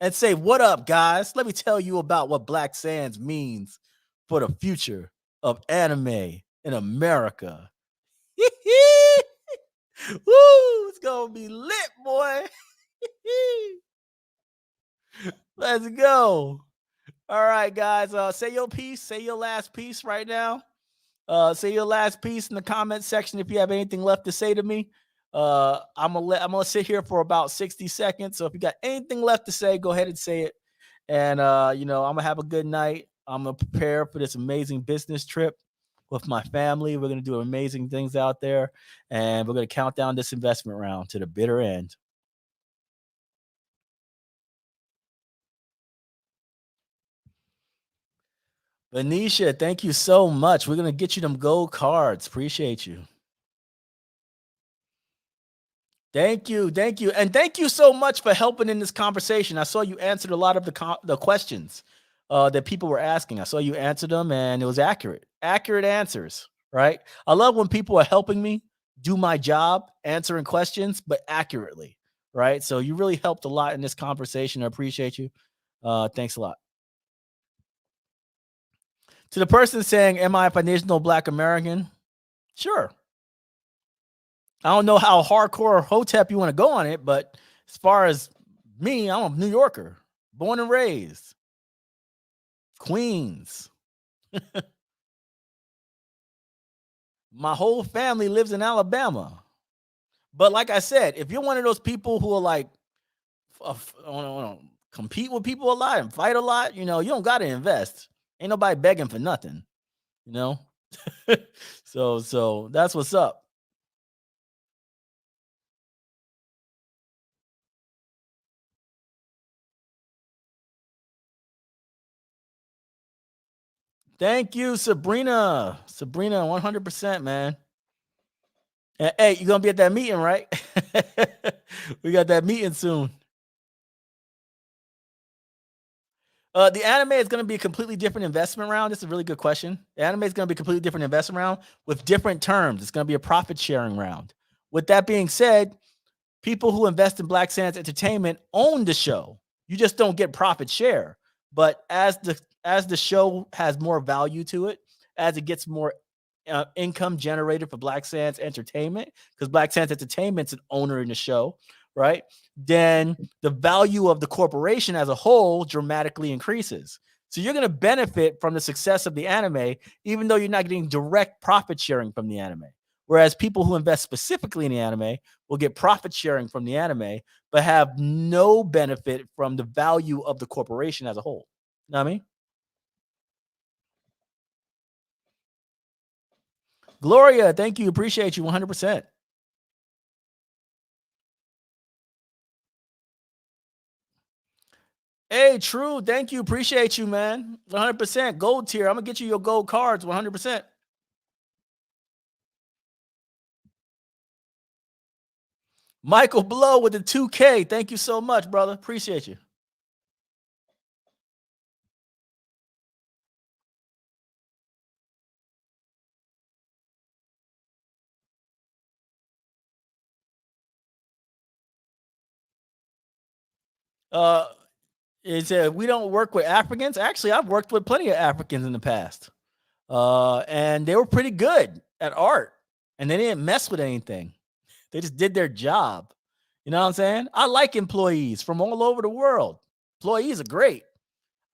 and say, "What up, guys? Let me tell you about what Black Sands means for the future of anime in America." Woo! It's gonna be lit, boy. Let's go. All right, guys. Say your piece. Say your last piece right now. Say your last piece in the comment section if you have anything left to say to me. I'm gonna sit here for about 60 seconds. So if you got anything left to say, go ahead and say it. And I'm gonna have a good night. I'm gonna prepare for this amazing business trip. with my family. We're going to do amazing things out there, and we're going to count down this investment round to the bitter end. Venetia, thank you so much. We're going to get you them gold cards. Appreciate you. Thank you, thank you, and thank you so much for helping in this conversation. I saw you answered a lot of the questions that people were asking. I saw you answer them, and it was accurate answers. Right? I love when people are helping me do my job, answering questions, but accurately. Right? So you really helped a lot in this conversation. I appreciate you. Thanks a lot. To the person saying, "Am I a foundational Black American?" Sure. I don't know how hardcore hotep you want to go on it, but as far as me, I'm a New Yorker, born and raised, Queens. My whole family lives in Alabama. But like I said, if you're one of those people who are like, wanna compete with people a lot and fight a lot, you know, you don't got to invest. Ain't nobody begging for nothing, you know. So that's what's up. Thank you, Sabrina. Sabrina, 100%, man. Hey, you're gonna be at that meeting, right? We got that meeting soon. The anime is going to be a completely different investment round. This is a really good question. The anime is going to be a completely different investment round with different terms. It's going to be a profit sharing round. With that being said, people who invest in Black Sands Entertainment own the show. You just don't get profit share. But as the show has more value to it, as it gets more income generated for Black Sands Entertainment, because Black Sands Entertainment's an owner in the show, right? Then the value of the corporation as a whole dramatically increases. So you're going to benefit from the success of the anime, even though you're not getting direct profit sharing from the anime. Whereas people who invest specifically in the anime will get profit sharing from the anime, but have no benefit from the value of the corporation as a whole. You know what I mean? Gloria, thank you. Appreciate you 100%. Hey, true. Thank you. Appreciate you, man. 100%. Gold tier. I'm going to get you your gold cards 100%. Michael Blow with the 2K. Thank you so much, brother. Appreciate you. Uh, is we don't work with Africans. Actually, I've worked with plenty of Africans in the past. And they were pretty good at art, and they didn't mess with anything. They just did their job. You know what I'm saying? I like employees from all over the world. Employees are great.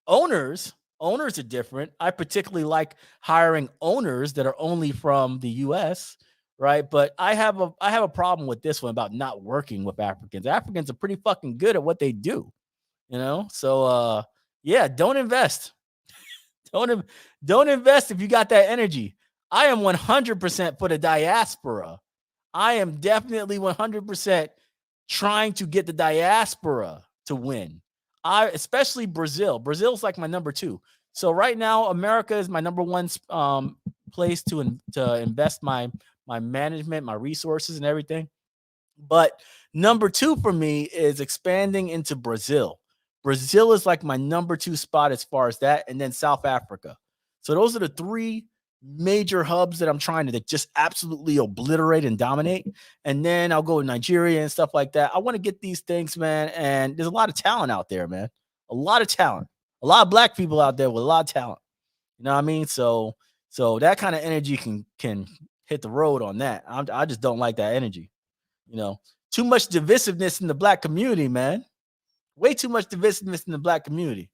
Owners are different. I particularly like hiring owners that are only from the US, right? But I have a problem with this one about not working with Africans. Africans are pretty fucking good at what they do, you know? So yeah, don't invest. Don't don't invest if you got that energy. I am 100% for the diaspora. I am definitely 100% trying to get the diaspora to win. I especially Brazil. Brazil's like my number 2. So right now America is my number 1 place to invest my management, my resources and everything. But number 2 for me is expanding into Brazil. Brazil is like my number 2 spot as far as that, and then South Africa. So those are the 3 major hubs that I'm trying to just absolutely obliterate and dominate. And then I'll go to Nigeria and stuff like that. I want to get these things, man. And there's a lot of talent out there, man. A lot of talent. A lot of black people out there with a lot of talent. You know what I mean? So that kind of energy can hit the road on that. I just don't like that energy. You know, too much divisiveness in the black community, man. Way too much divisiveness in the black community.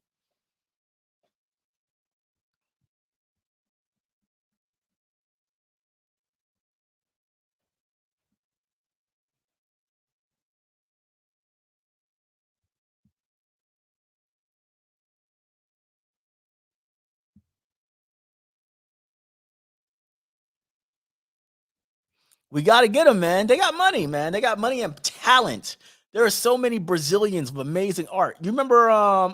We got to get them, man. They got money, man. They got money and talent. There are so many Brazilians with amazing art. You remember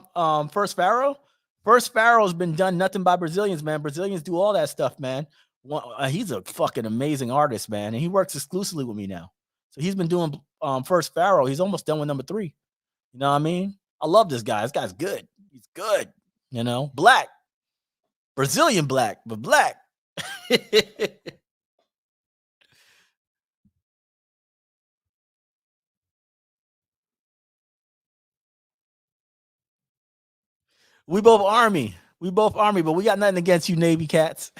First Pharaoh? First Pharaoh's been done nothing by Brazilians, man. Brazilians do all that stuff, man. He's a fucking amazing artist, man, and he works exclusively with me now. So he's been doing First Pharaoh. He's almost done with number 3. You know what I mean? I love this guy. This guy's good. He's good. You know, black, Brazilian black, but black. We both Army. We both Army, but we got nothing against you, Navy cats.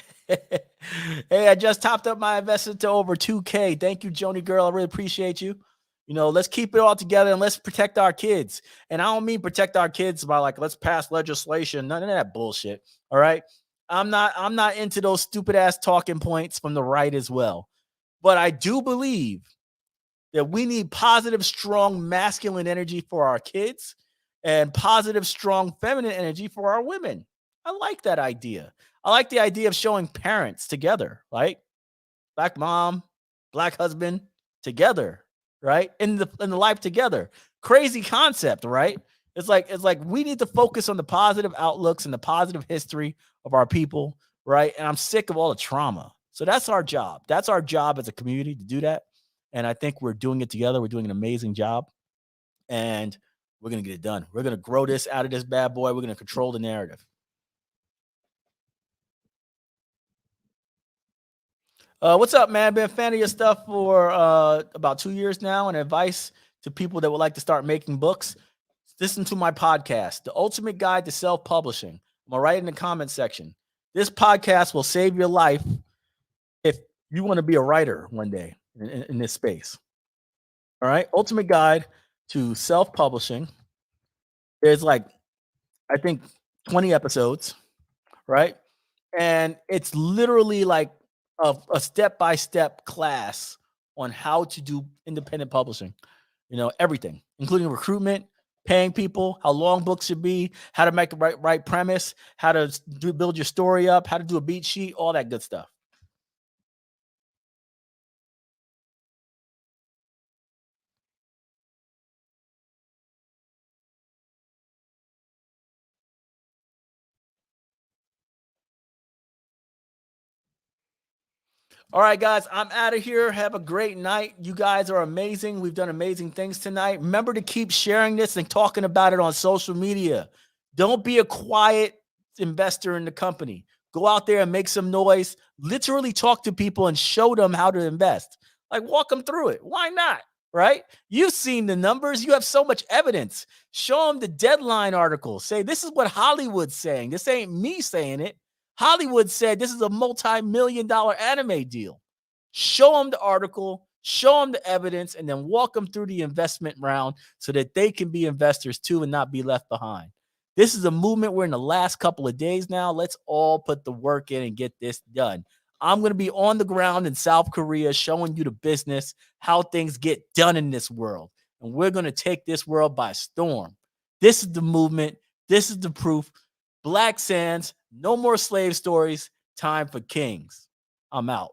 Hey, I just topped up my investment to over 2K. Thank you, Joni girl. I really appreciate you. You know, let's keep it all together and let's protect our kids. And I don't mean protect our kids by like let's pass legislation. None of that bullshit. All right. I'm not into those stupid ass talking points from the right as well. But I do believe that we need positive, strong, masculine energy for our kids and positive, strong, feminine energy for our women. I like that idea. I like the idea of showing parents together, right? Black mom, black husband together, right? In the life together. Crazy concept, right? It's like we need to focus on the positive outlooks and the positive history of our people, right? And I'm sick of all the trauma. So that's our job. That's our job as a community to do that. And I think we're doing it together. We're doing an amazing job. And we're gonna get it done. We're gonna grow this out of this bad boy. We're gonna control the narrative. What's up, man? Been a fan of your stuff for about 2 years now, and advice to people that would like to start making books. Listen to my podcast, The Ultimate Guide to Self-Publishing. I'm gonna write in the comment section. This podcast will save your life if you want to be a writer one day in this space. All right, Ultimate Guide to Self-Publishing. There's like I think 20 episodes, right? And it's literally like a step-by-step class on how to do independent publishing. You know, everything, including recruitment, paying people, how long books should be, how to make the right premise, how to build your story up, how to do a beat sheet, all that good stuff. All right, guys, I'm out of here. Have a great night. You guys are amazing. We've done amazing things tonight. Remember to keep sharing this and talking about it on social media. Don't be a quiet investor in the company. Go out there and make some noise. Literally talk to people and show them how to invest. Like walk them through it. Why not? Right? You've seen the numbers. You have so much evidence. Show them the deadline article. Say, this is what Hollywood's saying. This ain't me saying it. Hollywood said this is a multi-million-dollar anime deal. Show them the article, show them the evidence, and then walk them through the investment round so that they can be investors too and not be left behind. This is a movement. We're in the last couple of days now. Let's all put the work in and get this done. I'm going to be on the ground in South Korea showing you the business, how things get done in this world. And we're going to take this world by storm. This is the movement. This is the proof. Black Sands, no more slave stories. Time for kings. I'm out.